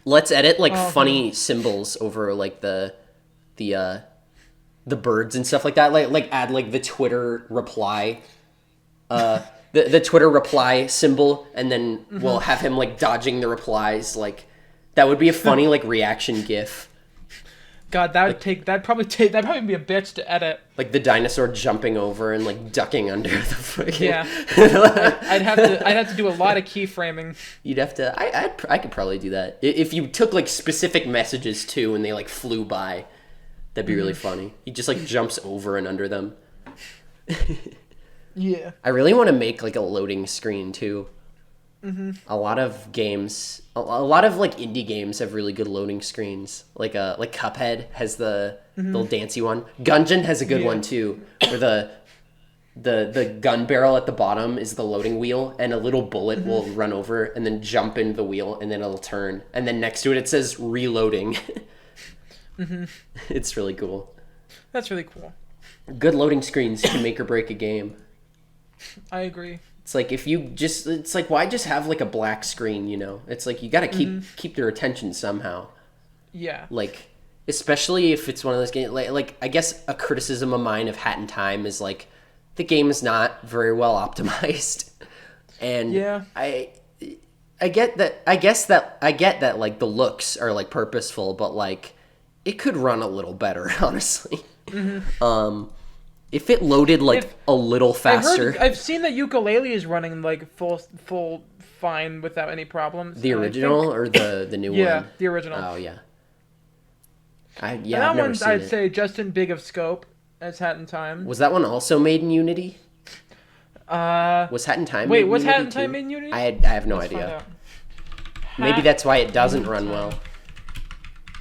Let's edit like funny symbols over like the birds and stuff like that. Like add like the Twitter reply, the Twitter reply symbol, and then we'll have him like dodging the replies. Like that would be a funny like reaction GIF. God, that'd probably be a bitch to edit. Like the dinosaur jumping over and like ducking under the freaking. Yeah, I'd have to do a lot of keyframing. You'd have to. I could probably do that if you took like specific messages too, and they like flew by. That'd be really funny. He just like jumps over and under them. Yeah. I really want to make like a loading screen too. A lot of games, a lot of like indie games have really good loading screens. Like Cuphead has the little dancey one. Gungeon has a good one too, where the gun barrel at the bottom is the loading wheel, and a little bullet will run over and then jump into the wheel, and then it'll turn, and then next to it says reloading. It's really cool. That's really cool. Good loading screens can make or break a game. I agree. It's like it's like, why just have like a black screen, you know? It's like you gotta keep their attention somehow. Yeah. Like, especially if it's one of those games, like I guess a criticism of mine of Hat in Time is like, the game is not very well optimized. And yeah. I get that, I get that like the looks are like purposeful, but like, it could run a little better, honestly. If it loaded like a little faster. I've seen that Yooka-Laylee is running like full fine without any problems. The original or the new one? Yeah, the original. Oh yeah. I've never seen it. I'd say Justin Big of Scope as Hat in Time. Was that one also made in Unity? Was Hat in Time? Wait, was Hat in Time made in Unity? I have no idea. Maybe that's why it doesn't run well.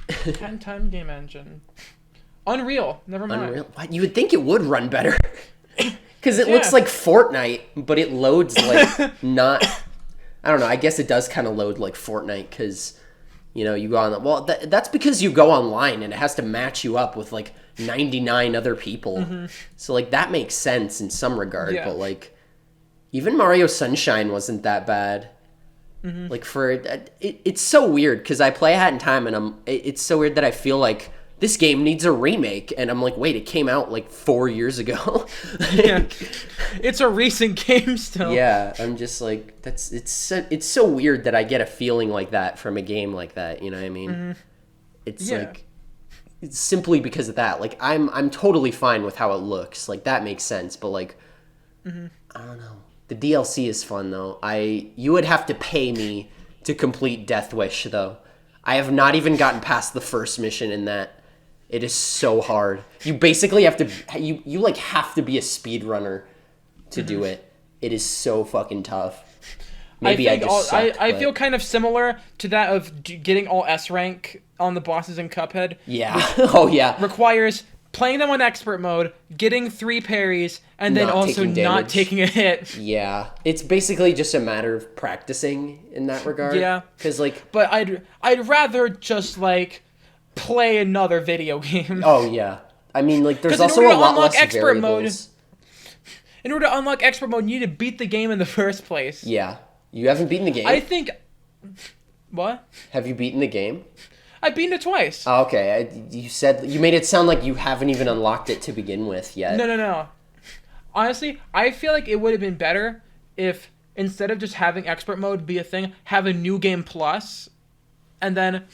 Hat in Time game engine. Unreal. Never mind. Unreal. What? You would think it would run better. Because it looks like Fortnite, but it loads like not... I don't know. I guess it does kind of load like Fortnite because, you know, you go on... Well, that's because you go online and it has to match you up with like 99 other people. So like that makes sense in some regard. Yeah. But like even Mario Sunshine wasn't that bad. Like for... It's so weird because I play Hat in Time and it's so weird that I feel like this game needs a remake, and I'm like, wait, it came out like 4 years ago. Yeah, it's a recent game still. Yeah, I'm just like, it's so weird that I get a feeling like that from a game like that. You know what I mean? It's like, it's simply because of that. Like, I'm totally fine with how it looks. Like that makes sense, but like, I don't know. The DLC is fun though. You would have to pay me to complete Death Wish though. I have not even gotten past the first mission in that. It is so hard. You basically have to you like have to be a speedrunner to do it. It is so fucking tough. Maybe I feel kind of similar to that of getting all S rank on the bosses in Cuphead. Yeah. Oh yeah. Requires playing them on expert mode, getting 3 parries, and then Not also taking not damage. taking a hit. Yeah, it's basically just a matter of practicing in that regard. Yeah. Because, like... But I'd rather just, like, play another video game. Oh, yeah. I mean, like, there's 'Cause in also order a to lot unlock less expert mode- variables. In order to unlock expert mode, you need to beat the game in the first place. Yeah. You haven't beaten the game? I think... What? Have you beaten the game? I've beaten it twice. Oh, okay. You made it sound like you haven't even unlocked it to begin with yet. No. Honestly, I feel like it would have been better if instead of just having expert mode be a thing, have a new game plus, and then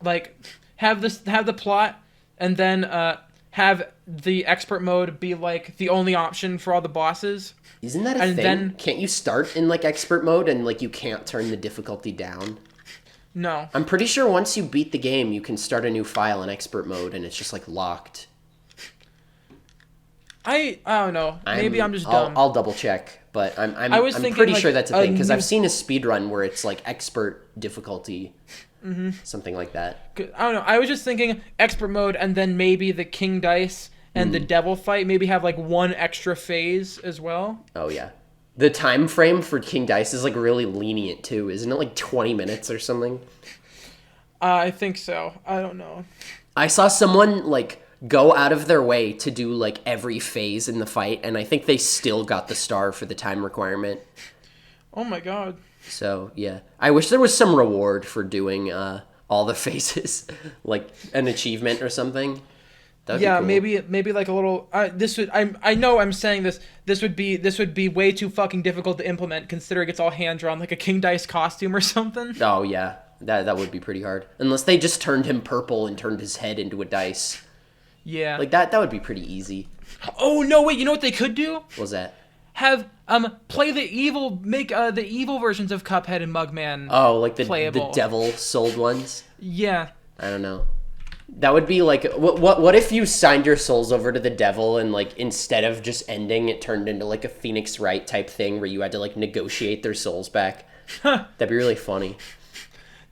like have the plot, and then have the expert mode be like the only option for all the bosses. Isn't that a thing? Then, can't you start in like expert mode and like you can't turn the difficulty down? No. I'm pretty sure once you beat the game, you can start a new file in expert mode and it's just like locked. I don't know. Maybe I'm just dumb. I'll double check, but I'm thinking, pretty like, sure that's a thing because new- I've seen a speedrun where it's like expert difficulty, something like that. I don't know. I was just thinking expert mode, and then maybe the King Dice and the Devil fight maybe have like one extra phase as well. Oh yeah, the time frame for King Dice is like really lenient too, isn't it? Like 20 minutes or something. I think so. I don't know. I saw someone like go out of their way to do like every phase in the fight, and I think they still got the star for the time requirement. Oh my god. So yeah, I wish there was some reward for doing all the phases, like an achievement or something. That'd be cool. maybe like a little. This would. I know I'm saying this. This would be way too fucking difficult to implement, considering it's all hand drawn, like a King Dice costume or something. Oh yeah, that would be pretty hard. Unless they just turned him purple and turned his head into a dice. Yeah. Like that would be pretty easy. Oh no! Wait. You know what they could do? What was that? Have play the evil the evil versions of Cuphead and Mugman. Oh, like the playable. devil sold ones. Yeah. I don't know. That would be like what if you signed your souls over to the devil and like instead of just ending it turned into like a Phoenix Wright type thing where you had to like negotiate their souls back. That'd be really funny.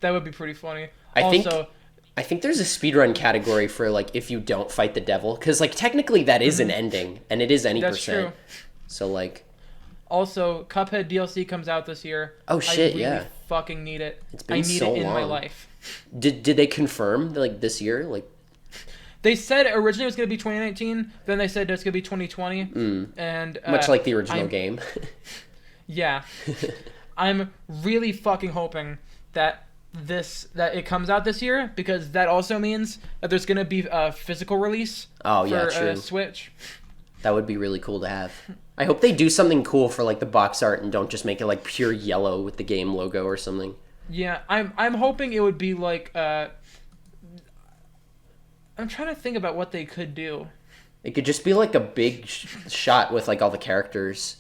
That would be pretty funny. I think there's a speedrun category for like if you don't fight the devil cuz like technically that is an ending and it is any That's percent. true. So like Also, Cuphead DLC comes out this year. Oh shit, I really yeah. fucking need it. It's been I need so it in my long. life. Did they confirm like this year like They said originally it was going to be 2019, then they said it's going to be 2020. And much like the original game? Yeah. I'm really fucking hoping that it comes out this year because that also means that there's going to be a physical release yeah, for true. Switch. That would be really cool to have. I hope they do something cool for like the box art and don't just make it like pure yellow with the game logo or something. Yeah, I'm hoping it would be like I'm trying to think about what they could do. It could just be like a big shot with like all the characters.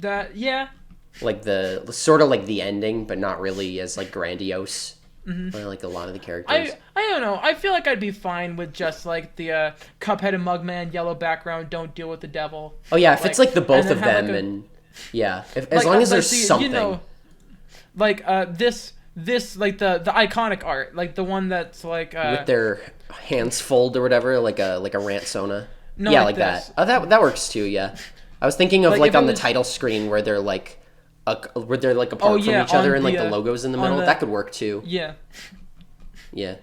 Like the sort of like the ending, but not really as like grandiose. Like a lot of the characters. I don't know. I feel like I'd be fine with just like the Cuphead and Mugman yellow background. Don't deal with the devil. Oh yeah, if it's like the both of them, like and yeah, as long as there's something. You know, like this like the iconic art, like the one that's like with their hands fold or whatever, like a rant Sona. No, yeah, like that. Oh, that works too. Yeah, I was thinking of like on the was... title screen where they're like. Where they're like apart from each other and like the logos in the middle. That could work too. Yeah. Yeah.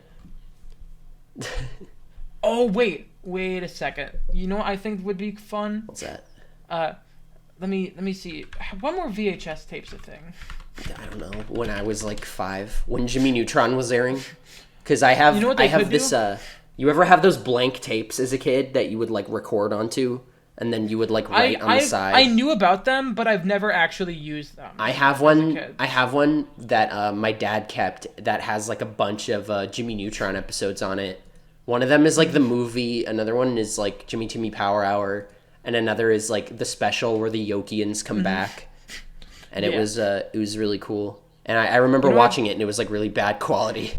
Oh wait a second. You know what I think would be fun? What's that? Let me see. One more VHS tape's a thing. I don't know. When I was like 5, when Jimmy Neutron was airing, because I have this. You ever have those blank tapes as a kid that you would like record onto? And then you would like write on the side. I knew about them, but I've never actually used them. I have one. I have one that my dad kept that has like a bunch of Jimmy Neutron episodes on it. One of them is like the movie. Another one is like Jimmy Timmy Power Hour, and another is like the special where the Yokians come back. And it was really cool. And I remember watching it, and it was like really bad quality.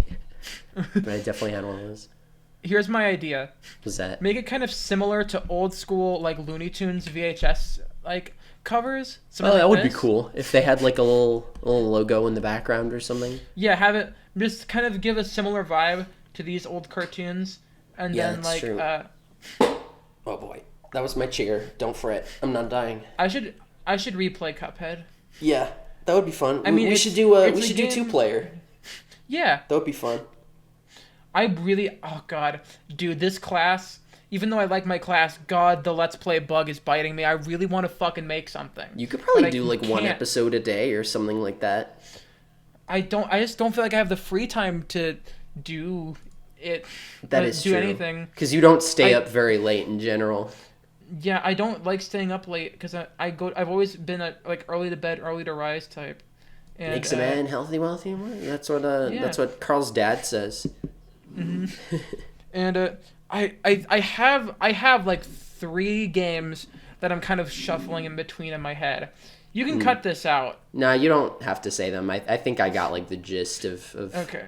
But I definitely had one of those. Here's my idea. What's that? Make it kind of similar to old school like Looney Tunes VHS like covers. That would be cool if they had like a little logo in the background or something. Yeah, have it just kind of give a similar vibe to these old cartoons, and then like true. Oh boy, that was my chair. Don't fret, I'm not dying. I should replay Cuphead. Yeah, that would be fun. I mean, we should do 2-player. Yeah, that would be fun. Oh god, dude, this class. Even though I like my class, God, the Let's Play bug is biting me. I really want to fucking make something. You could probably do like one episode a day or something like that. I just don't feel like I have the free time to do it. That is do true. Anything. Because you don't stay up very late in general. Yeah, I don't like staying up late because I've always been a like early to bed, early to rise type. And, makes a man healthy, wealthy, and that's what Carl's dad says. Mm-hmm. And I have like 3 games that I'm kind of shuffling in between in my head. You can cut this out. No, you don't have to say them. I think I got like the gist of okay.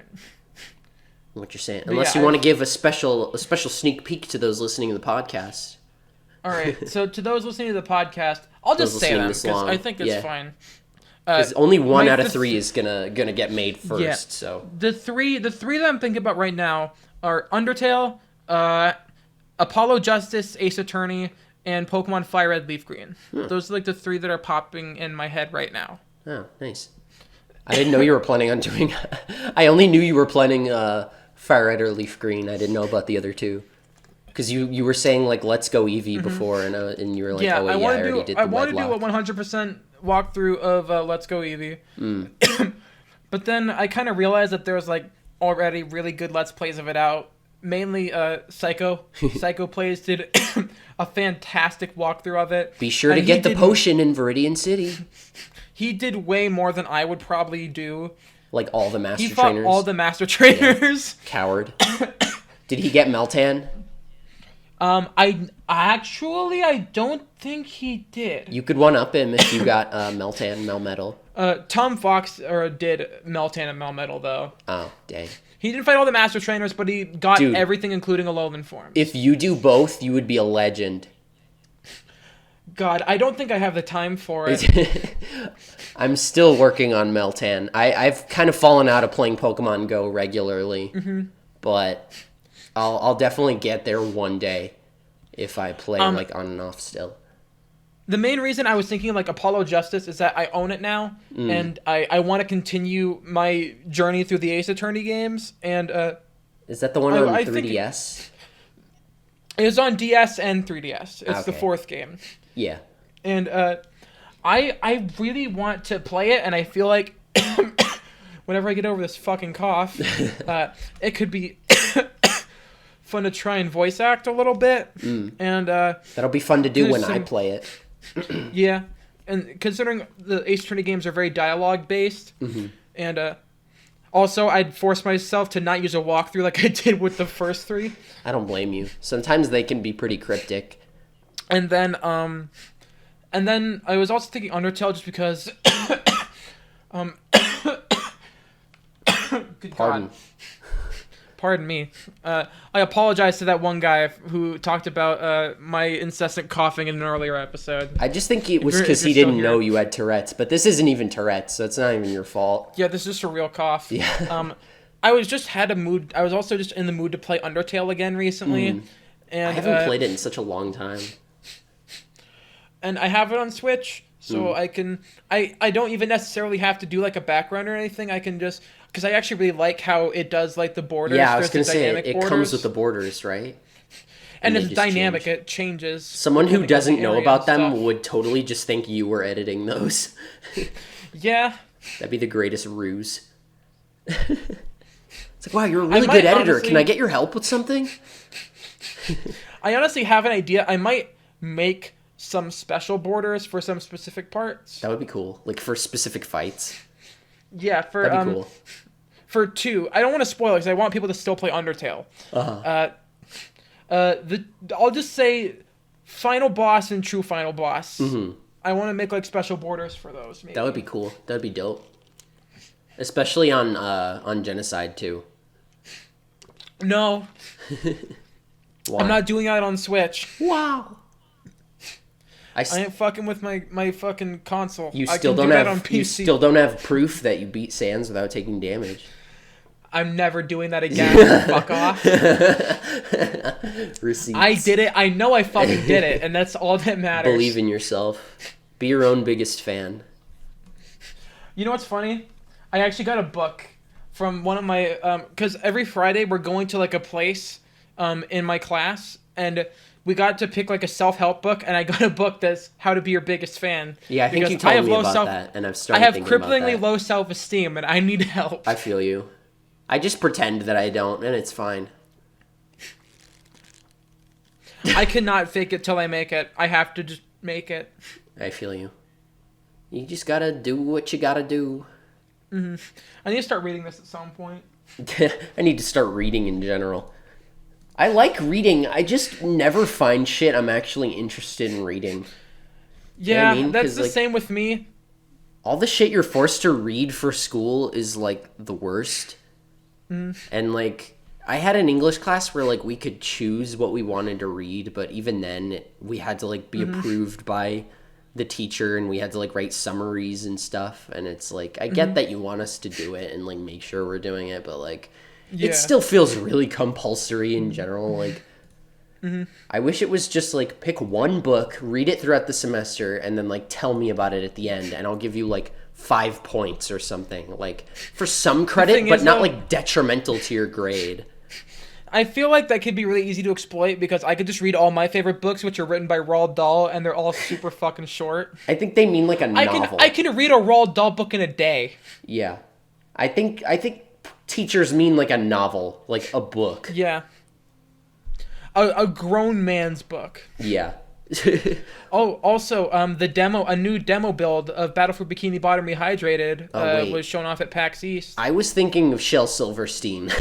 What you're saying. Unless you want to give a special sneak peek to those listening to the podcast. All right. So to those listening to the podcast, I'll just say them because I think it's fine. Because only 1 out of 3 is gonna get made first. Yeah. So the three that I'm thinking about right now are Undertale, Apollo Justice, Ace Attorney, and Pokemon Fire Red, Leaf Green. Those are like the 3 that are popping in my head right now. Oh, nice. I didn't know you were planning on doing. I only knew you were planning Fire Red or Leaf Green. I didn't know about the other 2. Because you were saying like Let's Go Eevee before, and you were like, I already did the I want to do a Wedlock. 100% walkthrough of Let's Go Eevee. But then I kind of realized that there was like already really good Let's Plays of it out. Mainly Psycho. Psycho Plays did a fantastic walkthrough of it. Be sure to get the potion in Viridian City. He did way more than I would probably do. Like all the master trainers. He trainers. fought all the master trainers. Yeah. Coward. Did he get Meltan? I don't think he did. You could one-up him if you got Meltan, Melmetal. Tom Fox did Meltan and Melmetal, though. Oh, dang. He didn't fight all the master trainers, but he got everything, including Alolan forms. If you do both, you would be a legend. God, I don't think I have the time for it. I'm still working on Meltan. I've kind of fallen out of playing Pokemon Go regularly, but I'll definitely get there one day if I play like on and off still. The main reason I was thinking like Apollo Justice is that I own it now, and I want to continue my journey through the Ace Attorney games. And is that the one on 3DS? It was on DS and 3DS. It's the 4th game. Yeah. And I really want to play it, and I feel like whenever I get over this fucking cough, it could be fun to try and voice act a little bit. And that'll be fun to do when I play it. Yeah, and considering the Ace Attorney games are very dialogue based, and also I'd force myself to not use a walkthrough like I did with the first 3. I don't blame you. Sometimes they can be pretty cryptic. And then I was also thinking Undertale just because good Pardon. God. Pardon me. I apologize to that one guy who talked about my incessant coughing in an earlier episode. I just think it was because he didn't know you had Tourette's, but this isn't even Tourette's, so it's not even your fault. Yeah, this is just a real cough. Yeah. I was also just in the mood to play Undertale again recently. And I haven't played it in such a long time. And I have it on Switch, so I don't even necessarily have to do like a background or anything. I can just, because I actually really like how it does like the borders. Yeah, I was going to say, it comes with the borders, right? And it's dynamic, it changes. Someone who doesn't know about them would totally just think you were editing those. Yeah. That'd be the greatest ruse. It's like, wow, you're a really good editor. Honestly, can I get your help with something? I honestly have an idea. I might make some special borders for some specific parts. That would be cool. Like for specific fights. Yeah, that'd be cool. For 2. I don't want to spoil it because I want people to still play Undertale. I'll just say final boss and true final boss. I want to make like special borders for those. Maybe. That would be cool. That'd be dope. Especially on Genocide too. No. Why? I'm not doing that on Switch. Wow. I ain't fucking with my fucking console. You still don't have proof that you beat Sans without taking damage. I'm never doing that again. Fuck off. Receipts. I did it. I know I fucking did it, and that's all that matters. Believe in yourself. Be your own biggest fan. You know what's funny? I actually got a book from one of my because every Friday we're going to like a place in my class, and we got to pick like a self-help book, and I got a book that's How to Be Your Biggest Fan. Yeah, I think you told me about that, and I've started thinking about that. I have cripplingly low self-esteem, and I need help. I feel you. I just pretend that I don't, and it's fine. I cannot fake it till I make it. I have to just make it. I feel you. You just gotta do what you gotta do. Mm-hmm. I need to start reading this at some point. I need to start reading in general. I like reading. I just never find shit I'm actually interested in reading. Yeah, you know what I mean? That's the same with me. All the shit you're forced to read for school is, like, the worst. Mm. And, like, I had an English class where, like, we could choose what we wanted to read, but even then, we had to, like, be approved by the teacher, and we had to, like, write summaries and stuff. And it's, like, I get that you want us to do it and, like, make sure we're doing it, but, like... Yeah. It still feels really compulsory in general. Like, I wish it was just like pick one book, read it throughout the semester, and then like tell me about it at the end, and I'll give you like 5 points or something. Like for some credit, but not like detrimental to your grade. I feel like that could be really easy to exploit because I could just read all my favorite books, which are written by Roald Dahl, and they're all super fucking short. I think they mean like a novel. I can read a Roald Dahl book in a day. Yeah, I think teachers mean like a novel, like a book. Yeah. A grown man's book. Yeah. Oh, also, a new demo build of Battle for Bikini Bottom Rehydrated was shown off at PAX East. I was thinking of Shel Silverstein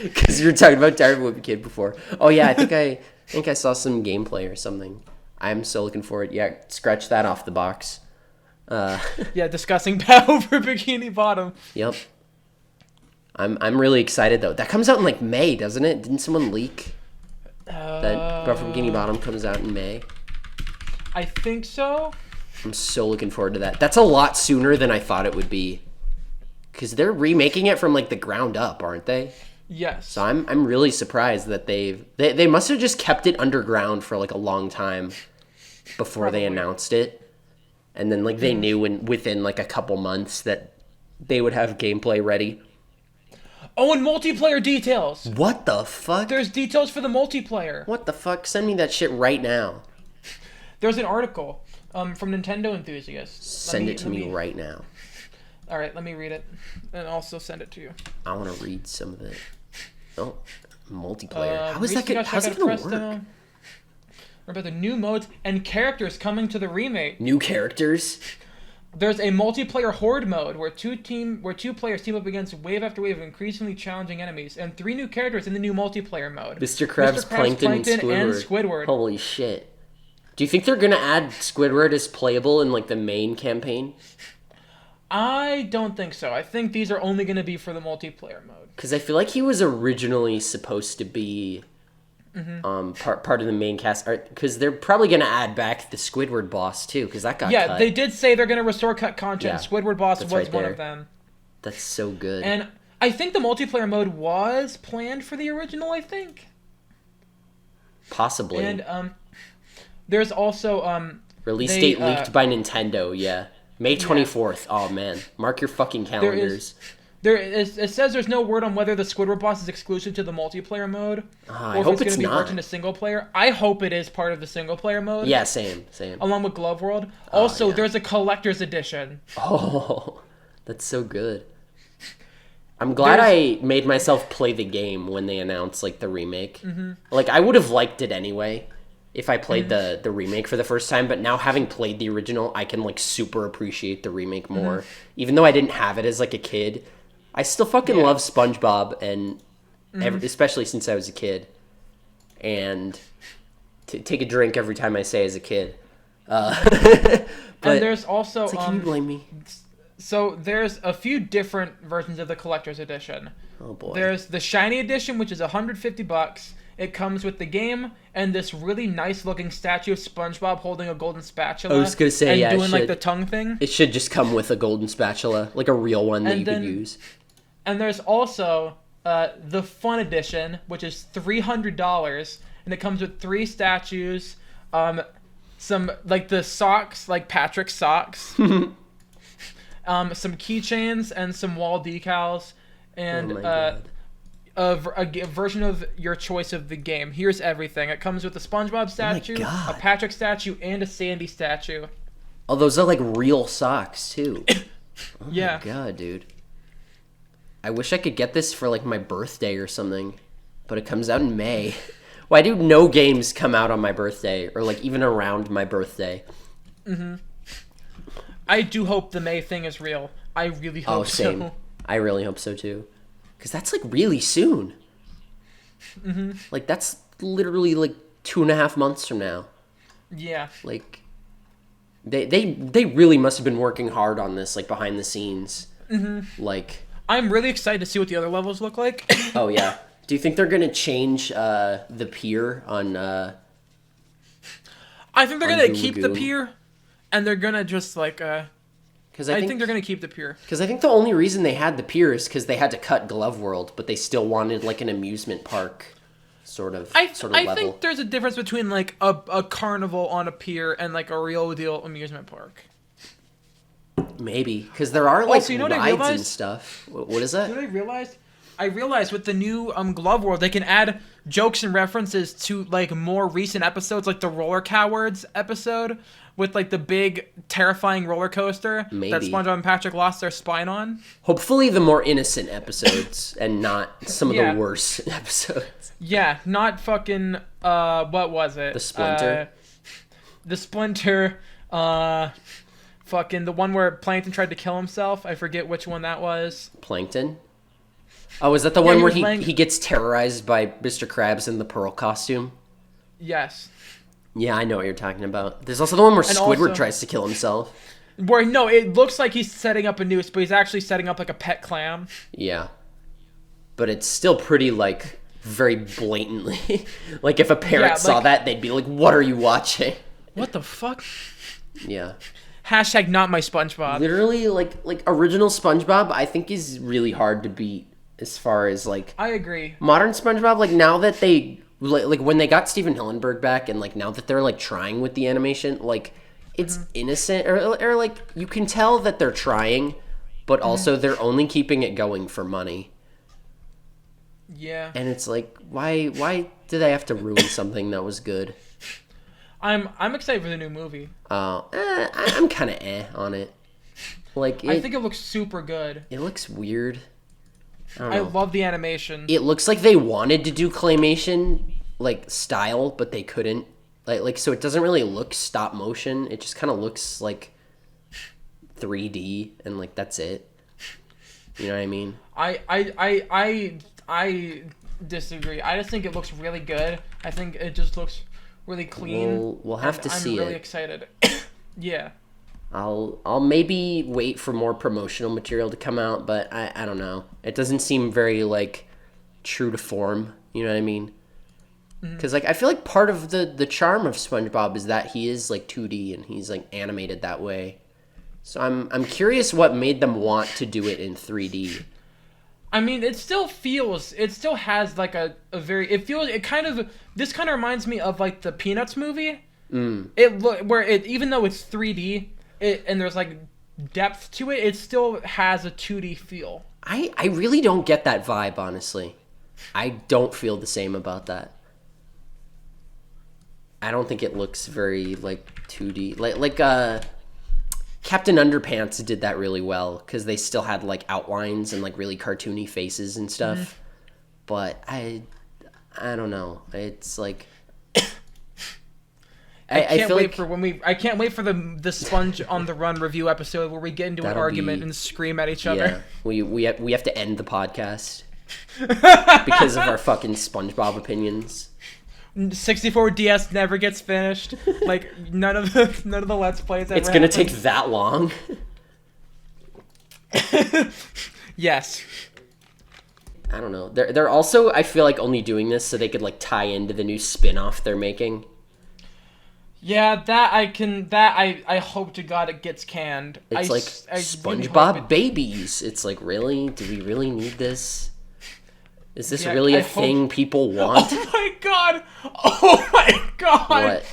because you were talking about Wimpy Kid before. Oh yeah, I think I saw some gameplay or something. I'm so looking forward. Yeah, scratch that off the box. Yeah, discussing Battle for Bikini Bottom. Yep. I'm really excited though. That comes out in like May, doesn't it? Didn't someone leak that Battle for Bikini Bottom comes out in May? I think so. I'm so looking forward to that. That's a lot sooner than I thought it would be, because they're remaking it from like the ground up, aren't they? Yes. So I'm really surprised that they must have just kept it underground for like a long time before they announced it, and then like they knew within like a couple months that they would have gameplay ready. Oh, and multiplayer details. What the fuck? There's details for the multiplayer. What the fuck? Send me that shit right now. There's an article from Nintendo enthusiasts. Send it to me right now. All right, let me read it and also send it to you. I want to read some of it. Oh, multiplayer. How's that going to work? About the new modes and characters coming to the remake. New characters? There's a multiplayer horde mode where two players team up against wave after wave of increasingly challenging enemies, and 3 new characters in the new multiplayer mode. Mr. Krabs, Plankton, and Squidward. Holy shit. Do you think they're going to add Squidward as playable in like the main campaign? I don't think so. I think these are only going to be for the multiplayer mode. Because I feel like he was originally supposed to be part of the main cast, because they're probably going to add back the Squidward boss too, because that got cut. Yeah, they did say they're going to restore cut content. Yeah, Squidward boss was one of them. That's so good. And I think the multiplayer mode was planned for the original, I think. Possibly. And there's also release date leaked by Nintendo, yeah. May 24th. Yeah. Oh man, mark your fucking calendars. It says there's no word on whether the Squidward boss is exclusive to the multiplayer mode, or if it's going to be part in a single player. I hope it is part of the single player mode. Yeah, same. Along with Glove World. Also, there's a collector's edition. Oh, that's so good. I'm glad I made myself play the game when they announced like the remake. Mm-hmm. Like I would have liked it anyway if I played the remake for the first time, but now having played the original, I can like super appreciate the remake more. Mm-hmm. Even though I didn't have it as like a kid, I still fucking love SpongeBob, and especially since I was a kid. And take a drink every time I say as a kid. And there's also it's like, can you blame me? So there's a few different versions of the collector's edition. Oh boy. There's the shiny edition, which is $150. It comes with the game and this really nice looking statue of SpongeBob holding a golden spatula. I was gonna say, and doing like the tongue thing. It should just come with a golden spatula, like a real one that you could use. And there's also the Fun Edition, which is $300, and it comes with 3 statues, some like the socks, like Patrick's socks, some keychains, and some wall decals, and a version of your choice of the game. Here's everything. It comes with a SpongeBob statue, a Patrick statue, and a Sandy statue. Oh, those are like real socks too. Oh yeah. My god, dude. I wish I could get this for like my birthday or something, but it comes out in May. Why do no games come out on my birthday or like even around my birthday? Mm-hmm. I do hope the May thing is real. I really hope same. so. I really hope so too. Because that's like really soon. Mm-hmm. Like that's literally like 2.5 months from now. Yeah. Like they really must have been working hard on this, like behind the scenes. Mm-hmm. Like I'm really excited to see what the other levels look like. Oh yeah. Do you think they're gonna change the pier on? I think they're gonna keep the pier, and they're gonna just like. Because I think they're gonna keep the pier. Because I think the only reason they had the pier is because they had to cut Glove World, but they still wanted like an amusement park, sort of level. I think there's a difference between like a carnival on a pier and like a real deal amusement park. Maybe because there are like also, you know rides and stuff. What is that? You know what I realized? I realized with the new Glove World, they can add jokes and references to like more recent episodes, like the Roller Cowards episode with like the big terrifying roller coaster that SpongeBob and Patrick lost their spine on. Hopefully, the more innocent episodes and not some of the worst episodes. Yeah, not fucking what was it? The Splinter. The Splinter. Fucking the one where Plankton tried to kill himself. I forget which one that was. Plankton? Oh, is that the one where he gets terrorized by Mr. Krabs in the Pearl costume? Yes. Yeah, I know what you're talking about. There's also the one where Squidward tries to kill himself. Where, no, it looks like he's setting up a noose, but he's actually setting up like a pet clam. Yeah. But it's still pretty, like, very blatantly. Like, if a parent saw that, they'd be like, what are you watching? What the fuck? Yeah. Hashtag not my SpongeBob. Literally, like original SpongeBob, I think is really hard to beat as far as, like... I agree. Modern SpongeBob, like, now that they... Like, when they got Steven Hillenburg back and, like, now that they're, like, trying with the animation, like, it's innocent. Or, like, you can tell that they're trying, but also they're only keeping it going for money. Yeah. And it's like, why do they have to ruin something that was good? I'm excited for the new movie. I'm kind of on it. Like, I think it looks super good. It looks weird. I love the animation. It looks like they wanted to do claymation, like, style, but they couldn't. Like so it doesn't really look stop motion. It just kind of looks like 3D, and, like, that's it. You know what I mean? I disagree. I just think it looks really good. I think it just looks really clean. We'll have to see it. I'm really excited. Yeah. I'll maybe wait for more promotional material to come out, but I don't know. It doesn't seem very, like, true to form. You know what I mean? Because, like, I feel like part of the charm of SpongeBob is that he is, like, 2D and he's, like, animated that way. So I'm curious what made them want to do it in 3D. I mean, it still has, like, this kind of reminds me of, like, the Peanuts movie. Even though it's 3D, and there's, like, depth to it, it still has a 2D feel. I really don't get that vibe, honestly. I don't feel the same about that. I don't think it looks very, like, 2D. Like Captain Underpants did that really well, because they still had, like, outlines and, like, really cartoony faces and stuff. But I don't know. It's like... I can't wait for the Sponge on the Run review episode where we get into an argument and scream at each other. We have to end the podcast because of our fucking SpongeBob opinions. 64 DS never gets finished. Like, none of the Let's Plays ever. It's gonna take that long. Yes. I don't know. They're also, I feel like, only doing this so they could, like, tie into the new spin-off they're making. Yeah, I hope to God it gets canned. It's like really SpongeBob babies. It's like, really? Do we really need this? Is this really a thing people want? Oh my god! Oh my god! What?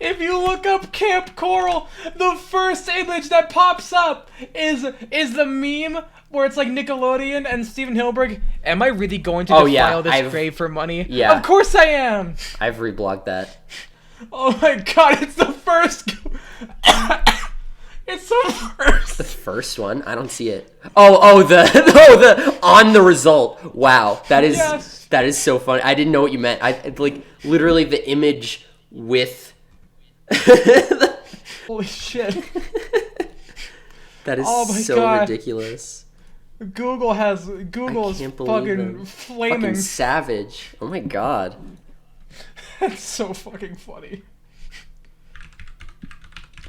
If you look up Camp Coral, the first image that pops up is the meme where it's like Nickelodeon and Steven Hilberg. Am I really going to defile this grave for money? Yeah. Of course I am! I've reblogged that. Oh my god, it's the first... It's the first... The first one? I don't see it. The on the result. Wow. That is so funny. I didn't know what you meant. Like literally the image with Holy shit. That is ridiculous. Google is fucking flaming. Fucking savage. Oh my god. That's so fucking funny.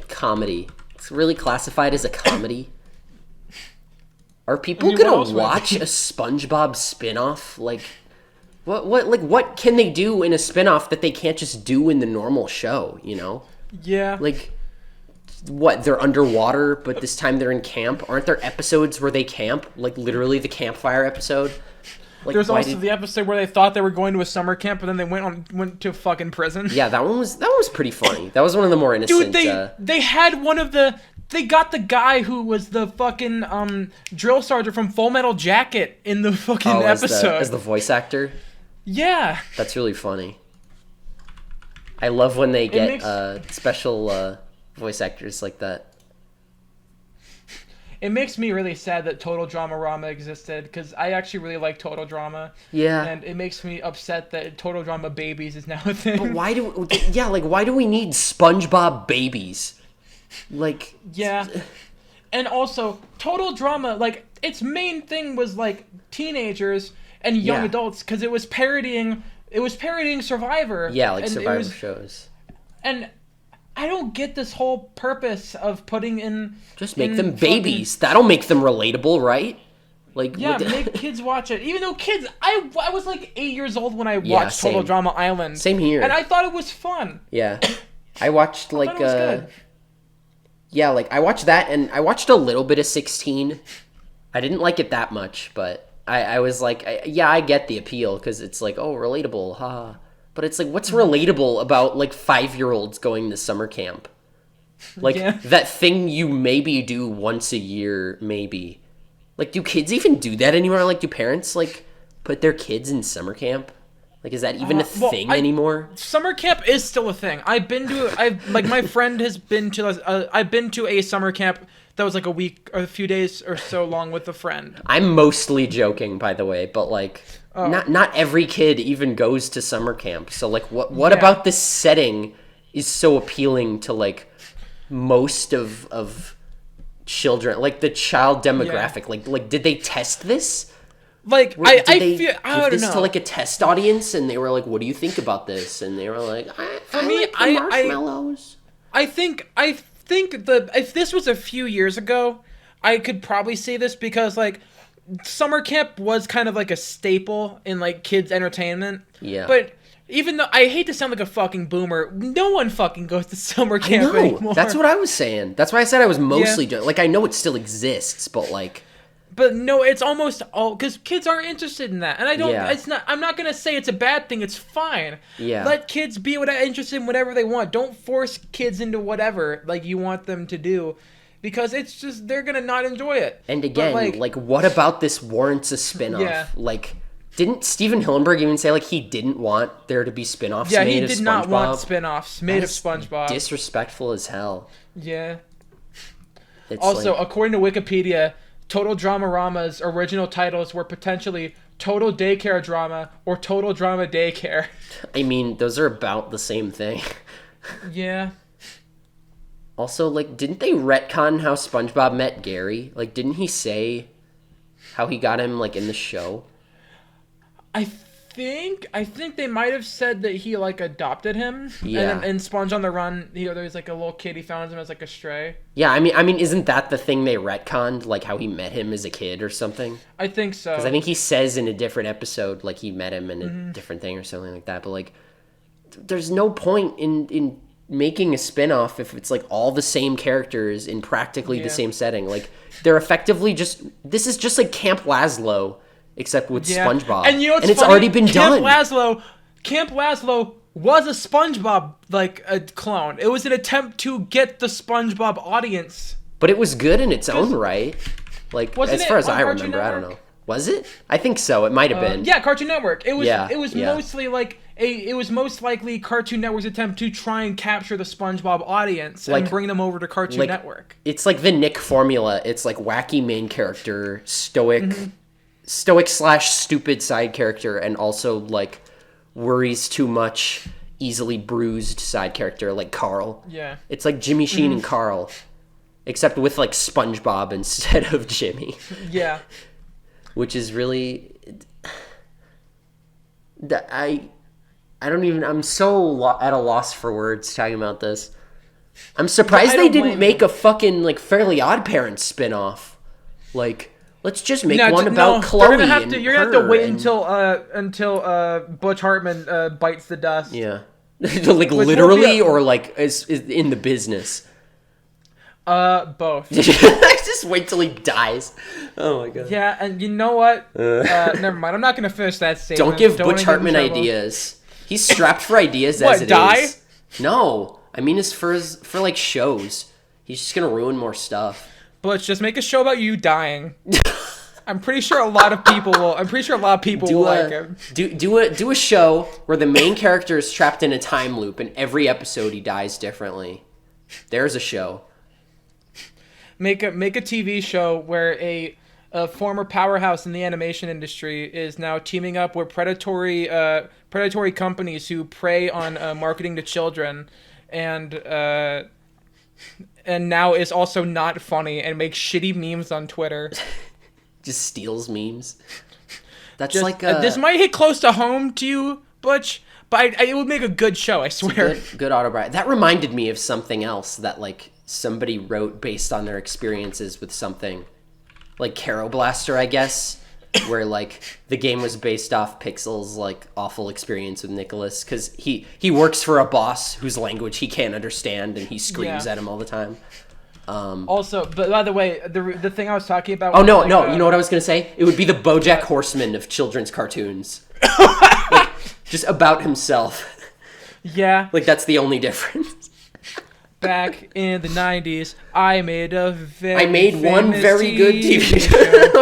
Comedy. It's really classified as a comedy. Are people gonna watch a SpongeBob spin-off? Like, what can they do in a spin-off that they can't just do in the normal show, you know? Yeah. Like, what, they're underwater, but this time they're in camp? Aren't there episodes where they camp? Like, literally the campfire episode? Like, there's also the episode where they thought they were going to a summer camp, but then they went to fucking prison. Yeah, that one was pretty funny. That was one of the more innocent. Dude, they had one of the... They got the guy who was the fucking drill sergeant from Full Metal Jacket in the fucking episode. As the voice actor? Yeah. That's really funny. I love when they get special voice actors like that. It makes me really sad that Total Drama Rama existed, because I actually really like Total Drama. Yeah. And it makes me upset that Total Drama Babies is now a thing. But why do we need SpongeBob babies? Like... Yeah. And also, Total Drama, like, its main thing was, like, teenagers and young adults, because it was parodying Survivor. Yeah, like Survivor shows. And... I don't get this whole purpose of putting in... Just make them babies. That'll make them relatable, right? Like, yeah, make kids watch it. Even though kids... I was like 8 years old when I watched Total Drama Island. Same here. And I thought it was fun. Yeah. I watched like... I thought it was good. Yeah, like I watched that and I watched a little bit of 16. I didn't like it that much, but I was like... I get the appeal because it's like, oh, relatable, haha. But it's like, what's relatable about, like, 5-year-olds going to summer camp? Like, that thing you maybe do once a year, maybe. Like, do kids even do that anymore? Like, do parents, like, put their kids in summer camp? Like, is that even a thing anymore? Summer camp is still a thing. My friend has been to, I've been to a summer camp that was, like, a week or a few days or so long with a friend. I'm mostly joking, by the way, but, like... Oh. Not every kid even goes to summer camp. So like what about this setting is so appealing to like most of children, like the child demographic? Like did they test this? Like I don't know. To like a test audience and they were like, what do you think about this? And they were like, I like marshmallows. I think if this was a few years ago, I could probably say this because like summer camp was kind of like a staple in like kids entertainment. Yeah. But even though I hate to sound like a fucking boomer, no one fucking goes to summer camp anymore. That's what I was saying. That's why I said I was mostly like I know it still exists, but like. But no, it's almost all because kids aren't interested in that, and I don't. Yeah. It's not. I'm not gonna say it's a bad thing. It's fine. Yeah. Let kids be interested in whatever they want. Don't force kids into whatever like you want them to do. Because it's just, they're going to not enjoy it. And again, like, what about this warrants a spinoff? Yeah. Like, didn't Steven Hillenburg even say, like, he didn't want there to be spinoffs made of SpongeBob? Yeah, he did not want spinoffs made of SpongeBob. Disrespectful as hell. Yeah. Also, according to Wikipedia, Total Drama Rama's original titles were potentially Total Daycare Drama or Total Drama Daycare. I mean, those are about the same thing. Yeah. Also, like, didn't they retcon how SpongeBob met Gary? Like, didn't he say how he got him, like, in the show? I think they might have said that he, like, adopted him. Yeah. And in Sponge on the Run, there's, like, a little kid, he found him as, like, a stray. Yeah, I mean, isn't that the thing they retconned? Like, how he met him as a kid or something? I think so. Because I think he says in a different episode, like, he met him in a different thing or something like that. But, like, there's no point in making a spin-off if it's like all the same characters in practically the Yeah. same setting? Like they're effectively just this is just like Camp Lazlo except with SpongeBob. And you know what's and it's funny? already been done. Camp Lazlo was a SpongeBob like a clone. It was an attempt to get the SpongeBob audience. But it was good in its own right. Like Wasn't as far it as on I Cartoon remember, I don't Network? know. Was it? I think so. It might have been. Yeah, Cartoon Network. It was Yeah, it was yeah. mostly like it was most likely Cartoon Network's attempt to try and capture the SpongeBob audience and Like- bring them over to Cartoon like- Network. It's like the Nick formula. It's like wacky main character, stoic / stupid side character, and also like worries too much, easily bruised side character like Carl. Yeah. It's like Jimmy Sheen and Carl, except with like SpongeBob instead of Jimmy, Yeah. which is really I don't even. I'm so at a loss for words talking about this. I'm surprised I they don't didn't blame make you. a fucking like Fairly Odd Parents spin-off. Like, let's just make No, one no, about Chloe. You're gonna have to. You're gonna have to her wait and- until Butch Hartman bites the dust. Yeah, like will literally, be a- or like is in the business. Both. Just wait till he dies. Oh my god. Yeah, and you know what? Never mind. I'm not gonna finish that statement. Don't give wanna Butch get in Hartman trouble. ideas. He's strapped for ideas What, as it is. die? No, I mean it's for like shows. He's just gonna ruin more stuff. Butch, just make a show about you dying. I'm pretty sure a lot of people will. I'm pretty sure a lot of people will like him. Do a show where the main character is trapped in a time loop, and every episode he dies differently. There's a show. Make a TV show where a former powerhouse in the animation industry is now teaming up with predatory companies who prey on marketing to children, and now is also not funny and makes shitty memes on Twitter. Just steals memes. That's Just, like this might hit close to home to you, Butch, but it would make a good show. I swear. good autobiography. That reminded me of something else that like somebody wrote based on their experiences with something, like Caro Blaster, I guess, where like the game was based off Pixel's like awful experience with Nicholas because he works for a boss whose language he can't understand and he screams Yeah. at him all the time. Also, but by the way, the thing I was talking about. Oh was, no, like, no! You know what I was gonna say? It would be the BoJack Horseman of children's cartoons, like, just about himself. Yeah. Like that's the only difference. Back in the 90s, I made one famous very good TV show.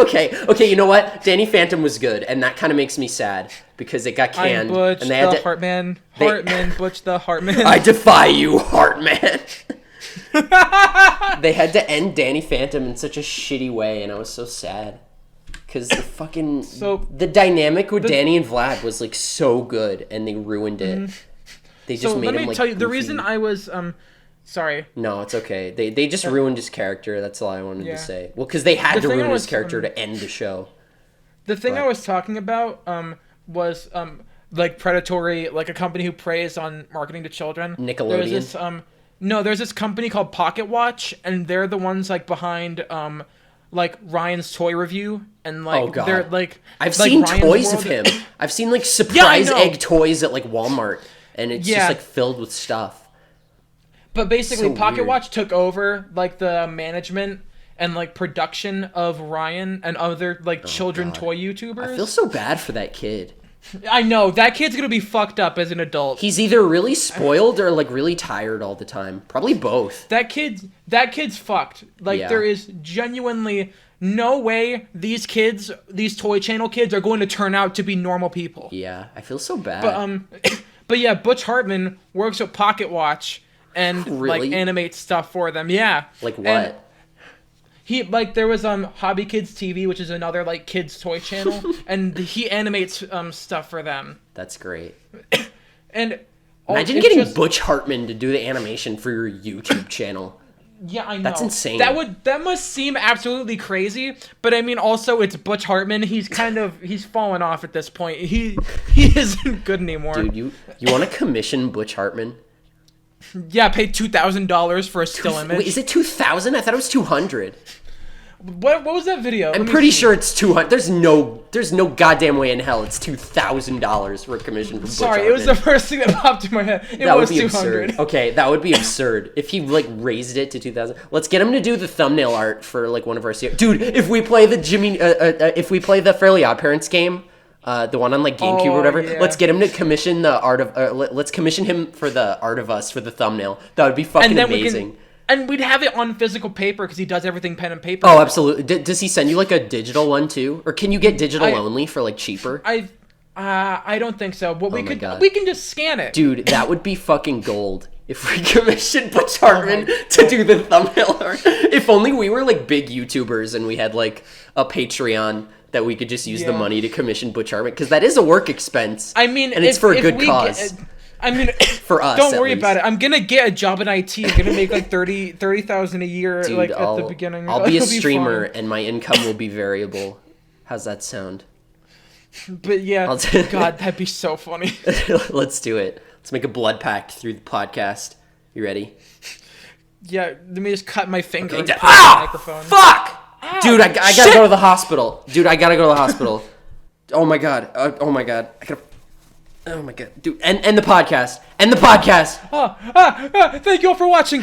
Okay, you know what? Danny Phantom was good, and that kind of makes me sad because it got I'm canned. Butch and the they had to, Hartman. they- Hartman, Butch the Hartman. I defy you, Hartman. They had to end Danny Phantom in such a shitty way, and I was so sad. Because the dynamic with Danny and Vlad was like so good, and they ruined it. They just So made let him me like tell you, the goofy. reason I was sorry. No, it's okay. They just ruined his character. That's all I wanted Yeah. to say. Well, because they had The to thing I ruin his was, character to end the show. The thing But- I was talking about was like predatory, like a company who preys on marketing to children. Nickelodeon? There's this company called Pocket Watch, and they're the ones like behind like Ryan's Toy Review, and like Oh, God. they're like I've like seen Ryan's toys World- of him. I've seen like surprise know. egg toys at like Walmart, and it's Yeah. just like filled with stuff. But basically, So Pocket weird. Watch took over like the management and like production of Ryan and other like children Oh, God. toy YouTubers. I feel so bad for that kid. I know that kid's gonna be fucked up as an adult. He's either really spoiled or like really tired all the time. Probably both. That kid's fucked. Like Yeah. there is genuinely no way these Toy Channel kids are going to turn out to be normal people. Yeah, I feel so bad. But yeah, Butch Hartman works with Pocket Watch and Really? like animates stuff for them. Yeah. Like what? And he like there was Hobby Kids TV, which is another like kids toy channel, and he animates stuff for them. That's great. And Imagine it's getting just- Butch Hartman to do the animation for your YouTube channel. Yeah, I know. That's insane. That must seem absolutely crazy, but I mean also it's Butch Hartman. He's fallen off at this point. He isn't good anymore. Dude, you want to commission Butch Hartman? Yeah, pay $2,000 for a still image. Wait, is it 2,000? I thought it was 200. What was that video? I'm pretty sure it's 200. There's no goddamn way in hell it's $2,000 for a commission from Butch Sorry, Hartman. it was the first thing that popped in my head. It That was would be 200. absurd. Okay, that would be absurd if he like raised it to 2,000. Let's get him to do the thumbnail art for like one of our dude. If we play the if we play the Fairly Odd Parents game, the one on like GameCube or whatever, yeah. let's get him to commission the art of. Let's commission him for the art of us for the thumbnail. That would be fucking amazing. And we'd have it on physical paper because he does everything pen and paper. Oh, absolutely. Does he send you like a digital one too, or can you get digital only for like cheaper? I don't think so. But we God. we can just scan it. Dude, that would be fucking gold if we commissioned Butch Hartman to do the thumbnail art. If only we were like big YouTubers and we had like a Patreon that we could just use the money to commission Butch Hartman, because that is a work expense. I mean, and it's for a good cause. For us, don't worry about it. I'm gonna get a job in IT. I'm gonna make like 30,000 a year. Dude, like at the beginning. I'll be a streamer, and my income will be variable. How's that sound? But yeah, God, that'd be so funny. Let's do it. Let's make a blood pact through the podcast. You ready? Yeah, let me just cut my finger. Okay, and put it on the microphone. Fuck! Ow, dude, I gotta go to the hospital. Dude, I gotta go to the hospital. Oh my god. Oh my god. Oh my god. Dude, end the podcast. End the podcast. Thank you all for watching.